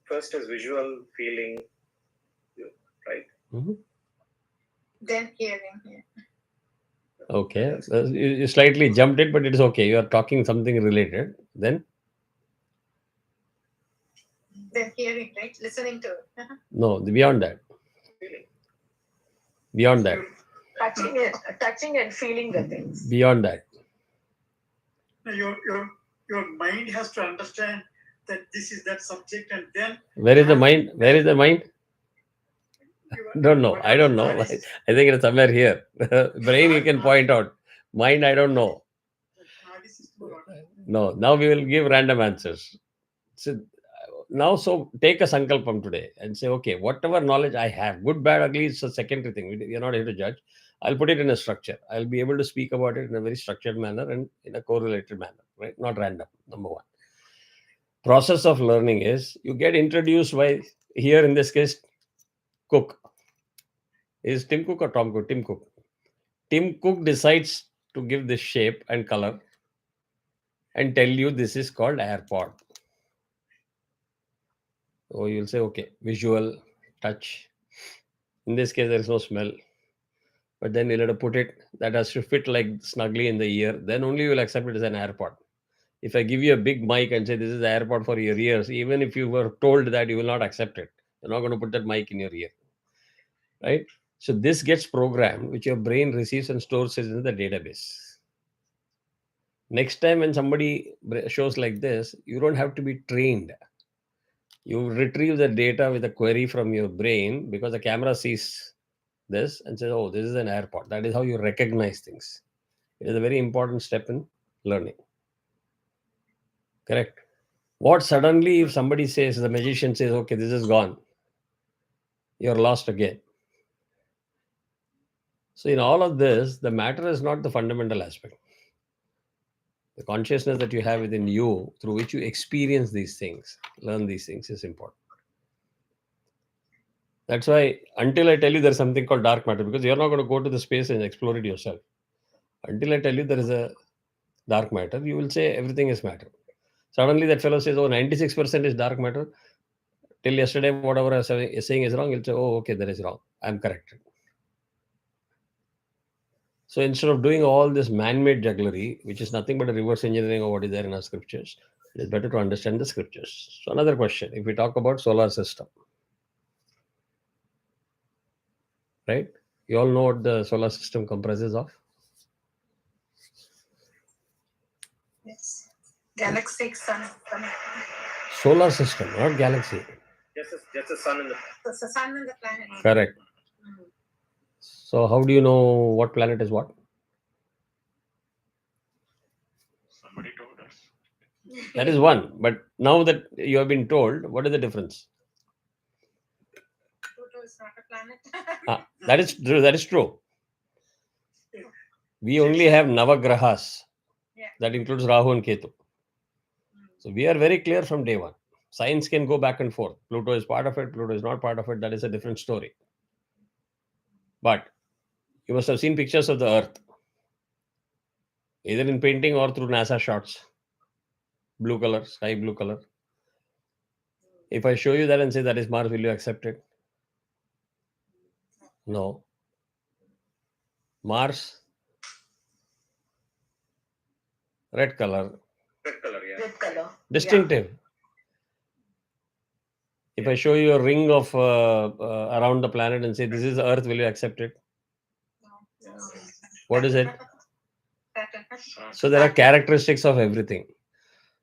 First is visual, feeling, right? Mhm. Then hearing. Yeah. Okay. You slightly jumped it, but it is okay. You are talking something related. Then? Then hearing, right? Listening to. No, beyond that. Feeling. Beyond that. Touching and feeling the things. Beyond that. Your mind has to understand that this is that subject, and then Where is the mind? Where is the mind? Don't know. I don't know. I think it is somewhere here. Brain you can point out. Mind I don't know. No. Now we will give random answers. So take a sankalpam today and say, okay, whatever knowledge I have, good, bad, ugly, is a secondary thing. We are not here to judge. I'll put it in a structure. I'll be able to speak about it in a very structured manner and in a correlated manner, right? Not random, number one. process of learning is you get introduced by, here in this case, Cook. Is Tim Cook or Tom Cook? Tim Cook. Tim Cook decides to give this shape and color and tell you this is called AirPod. So you'll say, okay, visual, touch. In this case, there is no smell. But then you'll have to put it, that has to fit like snugly in the ear. Then only you will accept it as an AirPod. If I give you a big mic and say this is the AirPod for your ears, even if you were told that, you will not accept it. You're not going to put that mic in your ear. Right? So this gets programmed, which your brain receives and stores it in the database. Next time when somebody shows like this, you don't have to be trained. You retrieve the data with a query from your brain because the camera sees this and says, oh, this is an AirPod. That is how you recognize things. It is a very important step in learning. Correct. What suddenly, if somebody says, the magician says, okay, this is gone, you're lost again. So in all of this, the matter is not the fundamental aspect. The consciousness that you have within you, through which you experience these things, learn these things, is important. That's why until I tell you there's something called dark matter, because you're not going to go to the space and explore it yourself. Until I tell you there is a dark matter, you will say everything is matter. Suddenly that fellow says, oh, 96% is dark matter. Till yesterday, whatever I was saying is wrong. You'll say, oh, okay, that is wrong. I'm corrected. So instead of doing all this man-made jugglery, which is nothing but a reverse engineering of what is there in our scriptures, it is better to understand the scriptures. So another question, if we talk about solar system, right? You all know what the solar system comprises of? Yes. Galaxy, sun. Solar system, not galaxy. Just the sun and the The sun and the planet. Correct. So how do you know what planet is what? Somebody told us. That is one. But now that you have been told, what is the difference? Pluto is not a planet. That is true. That is true. We only have Navagrahas. Yeah. That includes Rahu and Ketu. So we are very clear from day one. Science can go back and forth. Pluto is part of it. Pluto is not part of it. That is a different story. But you must have seen pictures of the Earth, either in painting or through NASA shots. Blue color, sky blue color. If I show you that and say that is Mars, will you accept it? No. Mars, red color, yeah. Red color. distinctive. If I show you a ring of around the planet and say this is Earth, will you accept it? No. What is it? Saturn. So there are characteristics of everything.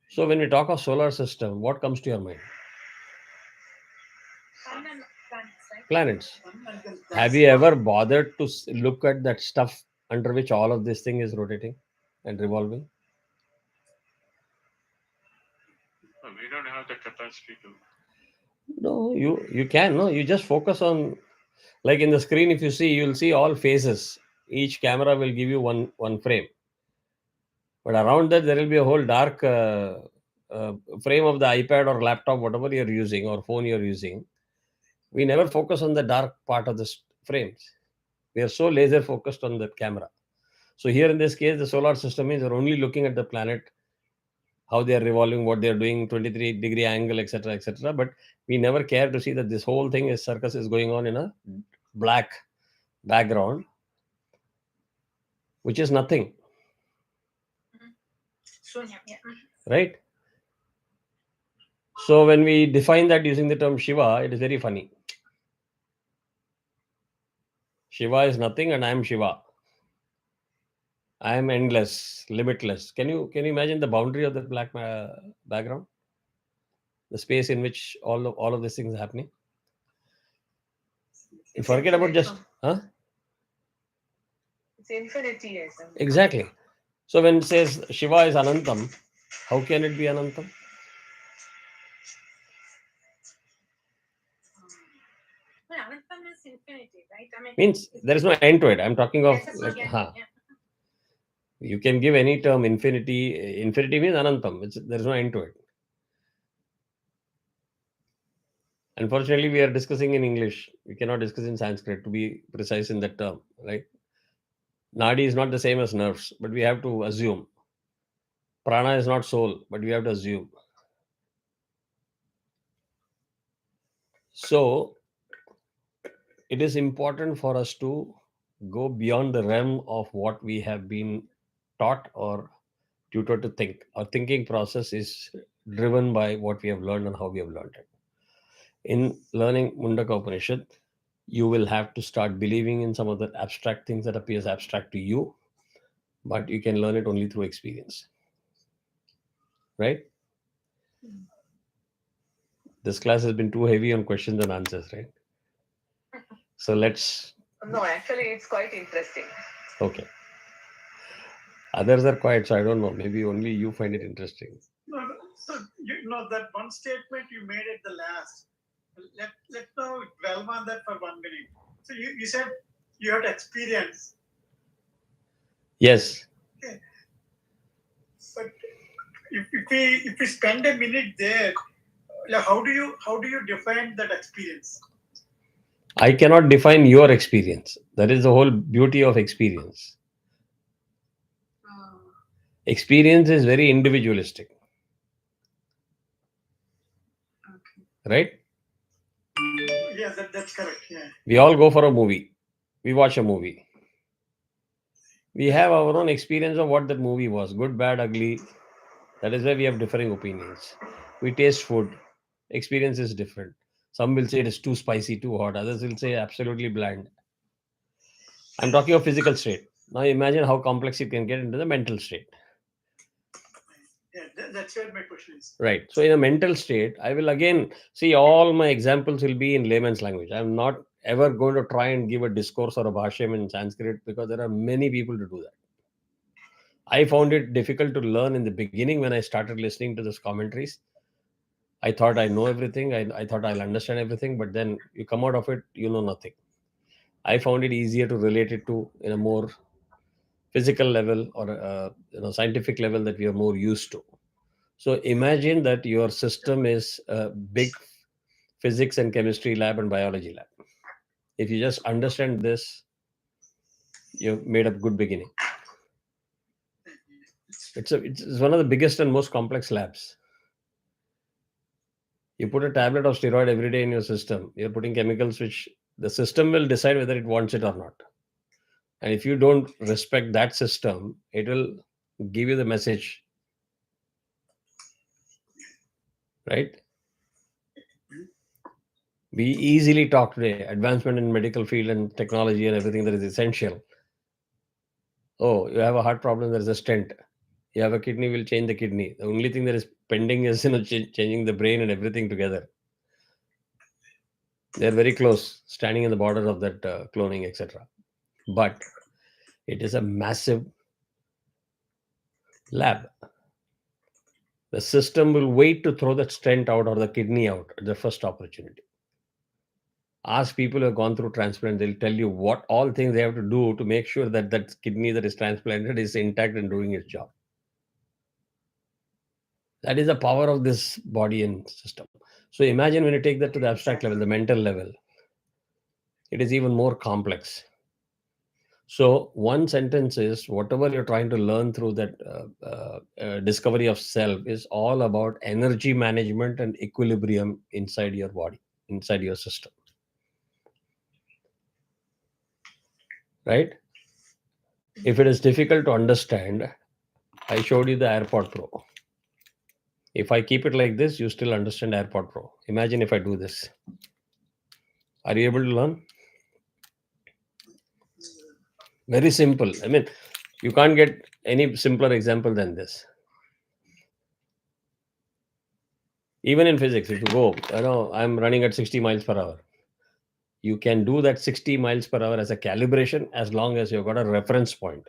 So when we talk of solar system, what comes to your mind? Sun and planets, right? Planets. Have you ever bothered to look at that stuff under which all of this thing is rotating and revolving? Well, we don't have the capacity to. No, you can. No, you just focus on, like in the screen, if you see, you'll see all phases. Each camera will give you one frame. But around that, there will be a whole dark frame of the iPad or laptop, whatever you're using, or phone you're using. We never focus on the dark part of the frames. We are so laser focused on the camera. So here in this case, the solar system is, you're only looking at the planet, how they are revolving, what they are doing, 23-degree angle, etc., etc. But we never care to see that this whole thing is circus is going on in a black background, which is nothing. Shunya, yeah. Right? So when we define that using the term Shiva, it is very funny. Shiva is nothing and I am Shiva. I am endless, limitless. Can you imagine the boundary of that black background? The space in which all of these things are happening. You forget about just, huh? It's infinity, yes. Exactly. So when it says Shiva is Anantam, how can it be Anantam? Well, Anantam is infinity, right? I mean, Means there is no end to it. I'm talking of yes, yes, like, yeah. You can give any term infinity. Infinity means Anantam. There is no end to it. Unfortunately, we are discussing in English. We cannot discuss in Sanskrit, to be precise in that term, right? Nadi is not the same as nerves, but we have to assume. Prana is not soul, but we have to assume. So, it is important for us to go beyond the realm of what we have been taught or tutored to think. Our thinking process is driven by what we have learned and how we have learned it. In learning Mundaka Upanishad, you will have to start believing in some of the abstract things that appears abstract to you, but you can learn it only through experience. Right? This class has been too heavy on questions and answers, right? So let's. No, actually, it's quite interesting. Okay. Others are quiet, so I don't know. Maybe only you find it interesting. No, so you know that one statement you made at the last. Let's now dwell on that for 1 minute. So you said you had experience. Yes. Okay. But if we spend a minute there, like how do you define that experience? I cannot define your experience. That is the whole beauty of experience. Experience is very individualistic. Okay. Right? Yes, that's correct. Yeah. We all go for a movie. We watch a movie. We have our own experience of what that movie was, good, bad, ugly. That is why we have differing opinions. We taste food. Experience is different. Some will say it is too spicy, too hot. Others will say absolutely bland. I'm talking of physical state. Now imagine how complex it can get into the mental state. Yeah, that's where my question is. Right. So in a mental state, I will again see all my examples will be in layman's language. I'm not ever going to try and give a discourse or a bhashyam in Sanskrit because there are many people to do that. I found it difficult to learn in the beginning when I started listening to those commentaries. I thought I know everything. I thought I'll understand everything, but then you come out of it, you know nothing. I found it easier to relate it to in a more physical level or scientific level that we are more used to. So imagine that your system is a big physics and chemistry lab and biology lab. If you just understand this, you've made a good beginning. It's one of the biggest and most complex labs. You put a tablet of steroid every day in your system. You're putting chemicals which the system will decide whether it wants it or not. And if you don't respect that system, it will give you the message. Right? We easily talk today, advancement in medical field and technology and everything that is essential. Oh, you have a heart problem, there is a stent. You have a kidney, we'll change the kidney. The only thing that is pending is changing the brain and everything together. They're very close, standing in the border of that cloning, etc. But it is a massive lab. The system will wait to throw that stent out or the kidney out at the first opportunity. Ask people who have gone through transplant, they'll tell you what all things they have to do to make sure that that kidney that is transplanted is intact and doing its job. That is the power of this body and system. So imagine when you take that to the abstract level, the mental level, it is even more complex. So one sentence is whatever you're trying to learn through that discovery of self is all about energy management and equilibrium inside your body, inside your system. Right? If it is difficult to understand, I showed you the AirPod Pro. If I keep it like this, you still understand AirPod Pro. Imagine if I do this. Are you able to learn? Very simple. I mean, you can't get any simpler example than this. Even in physics, if you go, I'm running at 60 miles per hour. You can do that 60 miles per hour as a calibration as long as you've got a reference point.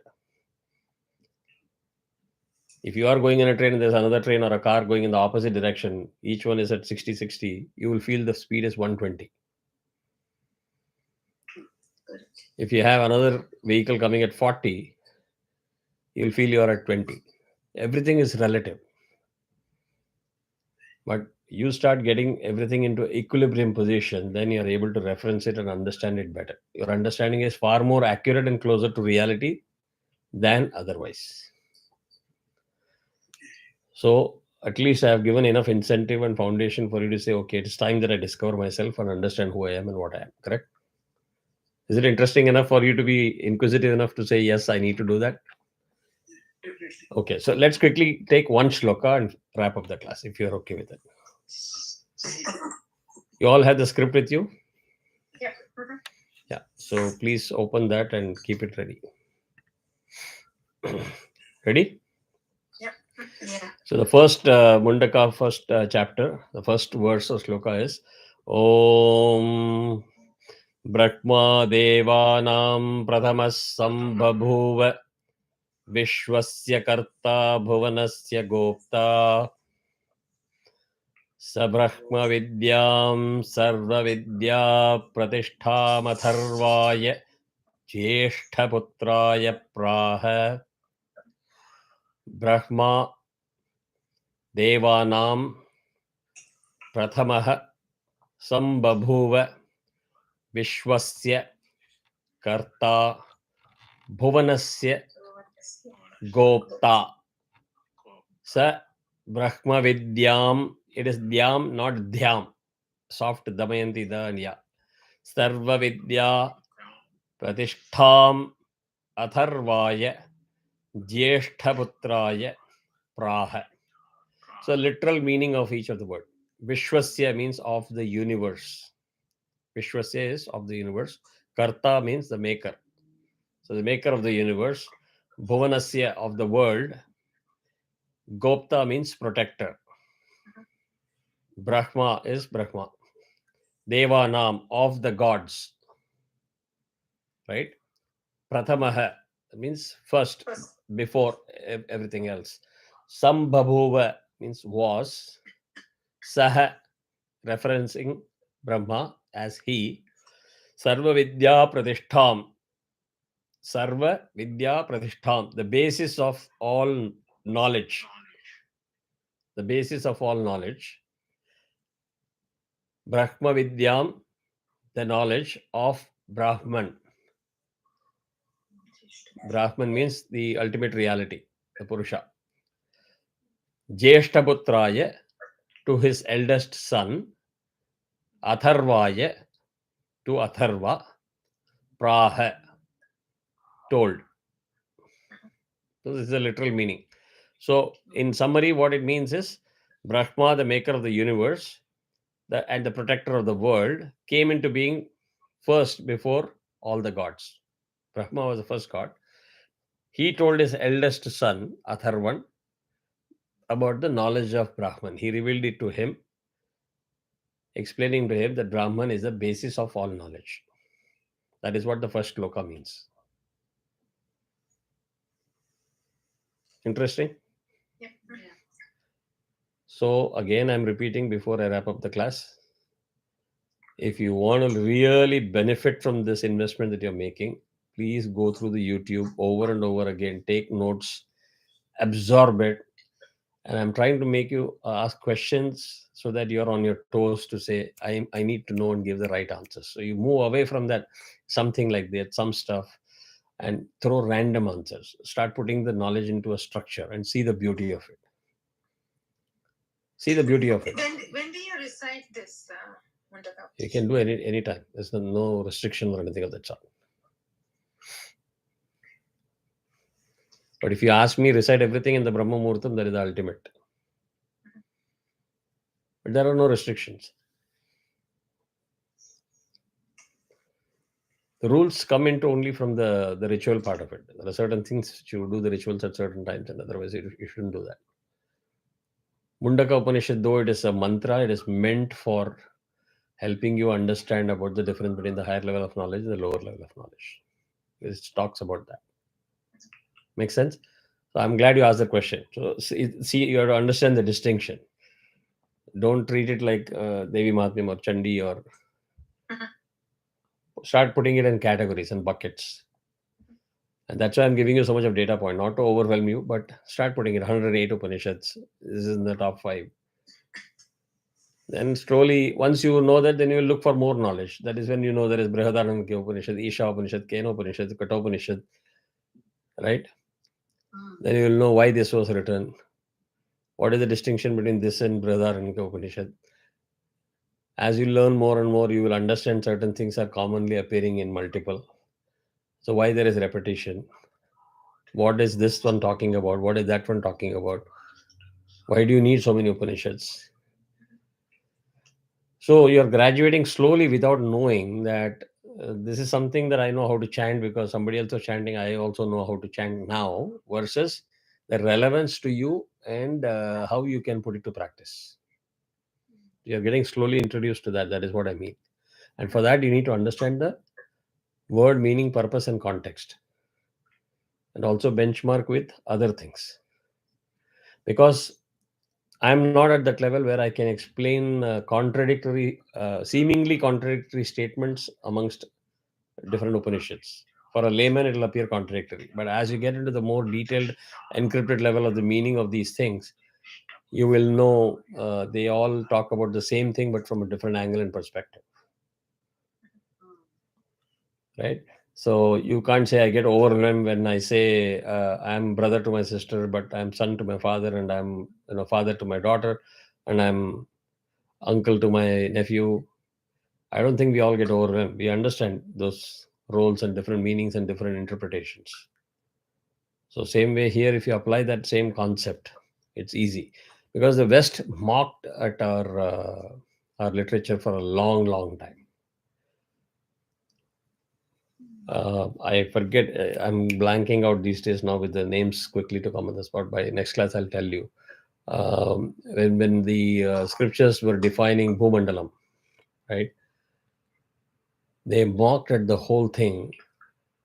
If you are going in a train and there's another train or a car going in the opposite direction, each one is at 60, you will feel the speed is 120. If you have another vehicle coming at 40, you'll feel you are at 20. Everything is relative. But you start getting everything into equilibrium position, then you're able to reference it and understand it better. Your understanding is far more accurate and closer to reality than otherwise. So at least I have given enough incentive and foundation for you to say, okay, it's time that I discover myself and understand who I am and what I am. Correct? Is it interesting enough for you to be inquisitive enough to say, yes, I need to do that? Definitely. Okay, so let's quickly take one shloka and wrap up the class if you're okay with it. You all have the script with you? Yeah. Mhm. Yeah. So please open that and keep it ready. Ready? Yeah. So the first Mundaka, first chapter, the first verse of shloka is Om Brahma Devanam Prathamas Sambhabhuva Vishwasya Karta Bhuvanasya Gopta Sabrahma Vidyam Sarva Vidya Pratishthamatharvaya Jyeshtaputraya Praha Brahma Devanam Prathamah Sambabhuva Vishwasya Karta Bhuvanasya Gopta Sa Brahma Vidyam. It is Dhyam, not Dhyam. Soft Damayanti Danya. Sarva Vidya Pratishtham Atharvaya Jyeshtaputraya Praha. So literal meaning of each of the word. Vishwasya means of the universe. Vishwasya is of the universe. Karta means the maker. So the maker of the universe. Bhuvanasya of the world. Gopta means protector. Brahma is Brahma. Devanam of the gods. Right? Prathamaha means first, before everything else. Sambhabhuva means was. Saha referencing Brahma as he. Sarva Vidya Pratishtham. Sarva Vidya Pratishtham. The basis of all knowledge. The basis of all knowledge. Brahma Vidyam, the knowledge of Brahman. Brahman means the ultimate reality, the Purusha. Jyeshtaputraya, to his eldest son. Atharvaya, to Atharva. Praha, told. So this is the literal meaning. So in summary, what it means is Brahma, the maker of the universe, and the protector of the world, came into being first before all the gods. Brahma was the first god. He told his eldest son, Atharvan, about the knowledge of Brahman. He revealed it to him, explaining to him that Brahman is the basis of all knowledge. That is what the first shloka means. Interesting? Yeah. So again, I'm repeating before I wrap up the class. If you want to really benefit from this investment that you're making, please go through the YouTube over and over again, take notes, absorb it. And I'm trying to make you ask questions so that you're on your toes to say, I need to know and give the right answers. So you move away from that, something like that, some stuff, and throw random answers. Start putting the knowledge into a structure and see the beauty of it. See the beauty of it. When do you recite this, Mundaka? You can do any time. There's no restriction or anything of that sort. But if you ask me, recite everything in the Brahma Muhurtam, that is the ultimate. But there are no restrictions. The rules come into only from the ritual part of it. There are certain things which you do the rituals at certain times, and otherwise you shouldn't do that. Mundaka Upanishad, though it is a mantra, it is meant for helping you understand about the difference between the higher level of knowledge and the lower level of knowledge. It talks about that. Make sense? So I'm glad you asked the question. So see, you have to understand the distinction. Don't treat it like Devi Mahatmyam or Chandi or start putting it in categories and buckets. And that's why I'm giving you so much of data point, not to overwhelm you, but start putting it 108 Upanishads. This is in the top 5. Then slowly, once you know that, then you will look for more knowledge. That is when you know there is Brihadaranyaka Upanishad, Isha Upanishad, Kena Upanishad, Kathopanishad, right? Then you will know why this was written. What is the distinction between this and Brihadaranyaka Upanishad? As you learn more and more, you will understand certain things are commonly appearing in multiple. So why there is repetition? What is this one talking about? What is that one talking about? Why do you need so many Upanishads? So you're graduating slowly without knowing that this is something that I know how to chant because somebody else was chanting. I also know how to chant now, versus the relevance to you and how you can put it to practice. You're getting slowly introduced to that. That is what I mean. And for that, you need to understand the word meaning, purpose, and context. And also benchmark with other things. Because I'm not at that level where I can explain seemingly contradictory statements amongst different Upanishads. For a layman, it will appear contradictory. But as you get into the more detailed, encrypted level of the meaning of these things, you will know they all talk about the same thing, but from a different angle and perspective. Right? So you can't say I get overwhelmed when I say I'm brother to my sister, but I'm son to my father, and I'm father to my daughter, and I'm uncle to my nephew. I don't think we all get overwhelmed. We understand those roles and different meanings and different interpretations. So same way here, if you apply that same concept, it's easy, because the West mocked at our literature for a long, long time. I forget. I'm blanking out these days now with the names quickly to come on the spot. By next class, I'll tell you. When the scriptures were defining Bhumandalam, right? They mocked at the whole thing,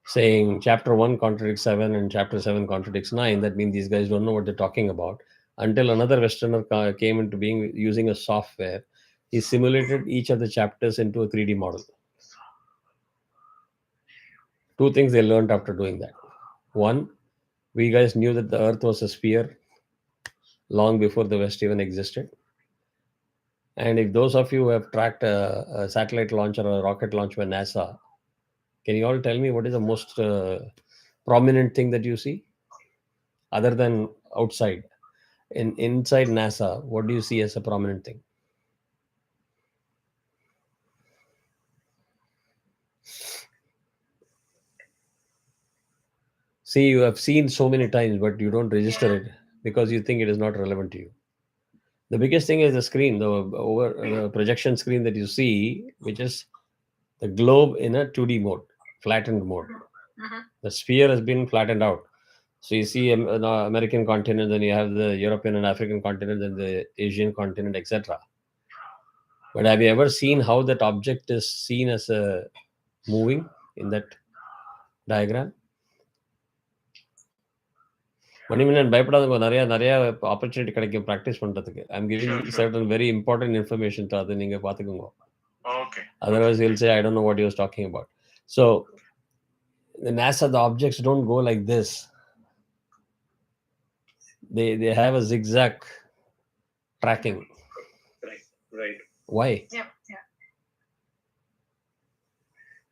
saying chapter 1 contradicts 7 and chapter 7 contradicts 9. That means these guys don't know what they're talking about. Until another Westerner came into being using a software. He simulated each of the chapters into a 3D model. Two things they learned after doing that. One, we guys knew that the earth was a sphere long before the West even existed. And if those of you who have tracked a satellite launch or a rocket launch by NASA, can you all tell me what is the most prominent thing that you see other than outside? Inside NASA, what do you see as a prominent thing? See, you have seen so many times, but you don't register it because you think it is not relevant to you. The biggest thing is the screen, the projection screen that you see, which is the globe in a 2D mode, flattened mode. The sphere has been flattened out. So you see an American continent, then you have the European and African continent, then the Asian continent, etc. But have you ever seen how that object is seen as a moving in that diagram? மணிமணன் பயப்படாதவங்க நிறைய opportunity கிடைக்கும் practice பண்றதுக்கு. I'm giving certain very important information to அதை நீங்க பாத்துக்கோங்க. Okay. Otherwise he'll say I don't know what he was talking about. So the NASA, the objects don't go like this. They have a zigzag tracking. Right. Why? Yeah.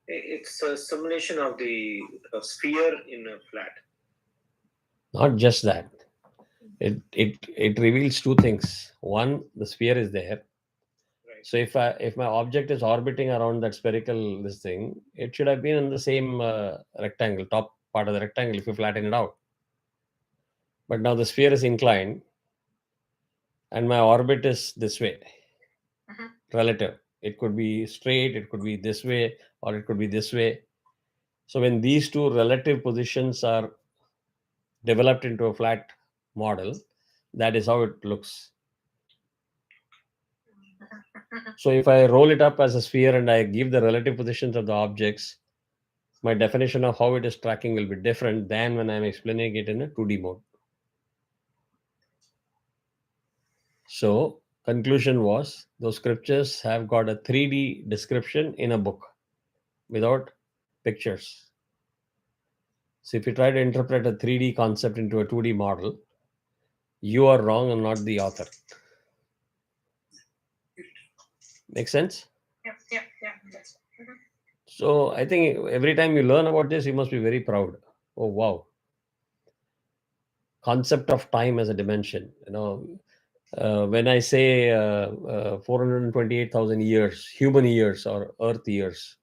It's a simulation of the sphere in a flat. Not just that. It reveals two things. One, the sphere is there. Right. So if my object is orbiting around that spherical this thing, it should have been in the same rectangle, top part of the rectangle, if you flatten it out. But now the sphere is inclined and my orbit is this way, relative. It could be straight, it could be this way, or it could be this way. So when these two relative positions are developed into a flat model, that is how it looks. So if I roll it up as a sphere and I give the relative positions of the objects, my definition of how it is tracking will be different than when I'm explaining it in a 2D mode. So conclusion was, those scriptures have got a 3D description in a book without pictures. So if you try to interpret a 3D concept into a 2D model, you are wrong and not the author. Make sense? Yeah. That's mhm. So I think every time you learn about this, you must be very proud. Oh wow! Concept of time as a dimension. When I say 428,000 years, human years or Earth years,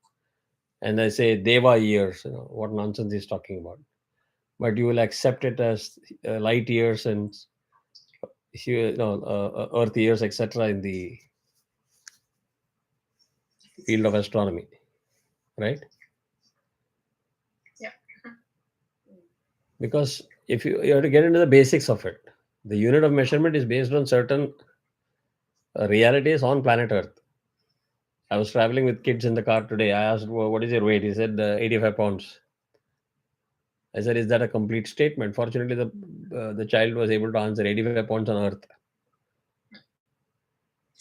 and I say Deva years, what nonsense he's talking about. But you will accept it as light years and Earth years, etc., in the field of astronomy, right? Yeah. Because if you have to get into the basics of it, the unit of measurement is based on certain realities on planet Earth. I was traveling with kids in the car today. I asked, "Well, what is your weight?" He said, 85 pounds. I said, "Is that a complete statement?" Fortunately, the child was able to answer 85 pounds on Earth.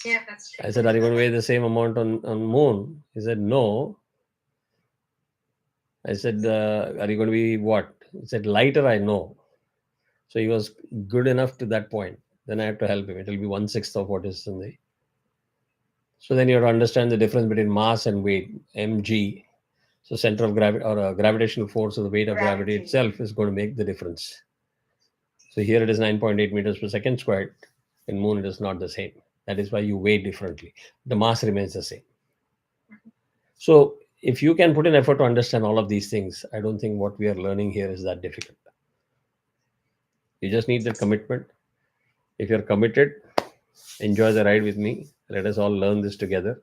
Yeah, that's true. I said, "Are you going to weigh the same amount on Moon?" He said, "No." I said, "Are you going to be what?" He said, "Lighter, I know." So he was good enough to that point. Then I have to help him. It will be 1/6 of what is in the. So then you have to understand the difference between mass and weight, mg. So center of gravity or a gravitational force of the weight of gravity itself is going to make the difference. So here it is 9.8 meters per second squared. In Moon, it is not the same. That is why you weigh differently. The mass remains the same. So if you can put in effort to understand all of these things, I don't think what we are learning here is that difficult. You just need that commitment. If you're committed, enjoy the ride with me. Let us all learn this together.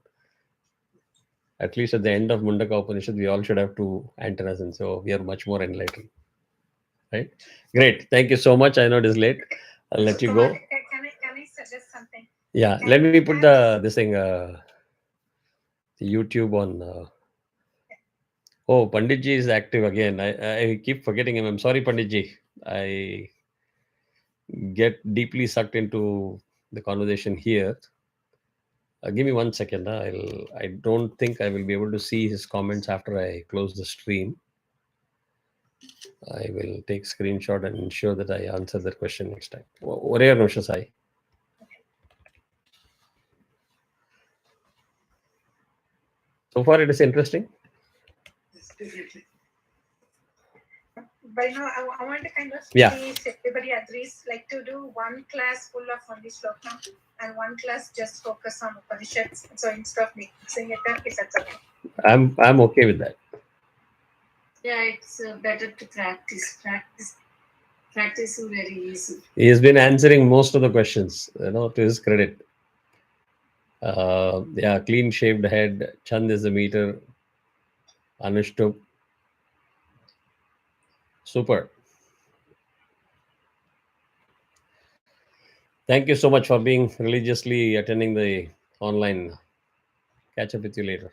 At least at the end of Mundaka Upanishad, we all should have 2 antennas, and so we are much more enlightened. Right? Great. Thank you so much. I know it is late. I'll let you go. Can I suggest something? Yeah, Can let me we put have this thing, the YouTube on. Oh, Panditji is active again. I keep forgetting him. I'm sorry, Panditji. I get deeply sucked into the conversation here. Give me 1 second. I don't think I will be able to see his comments after I close the stream. I will take screenshot and ensure that I answer that question next time. Whatever, Nosha Sai. So far, it is interesting. Yes, definitely. By now, I want to kind of Yeah. see if everybody agrees, like to do one class full of only shloka and one class just focus on Upanishads. So instead of mixing it up, if that's okay. I'm okay with that. Yeah, it's better to practice. Practice is very easy. He has been answering most of the questions, to his credit. Yeah, clean shaved head. Chand is the meter. Anushtup. Super. Thank you so much for being religiously attending the online. Catch up with you later.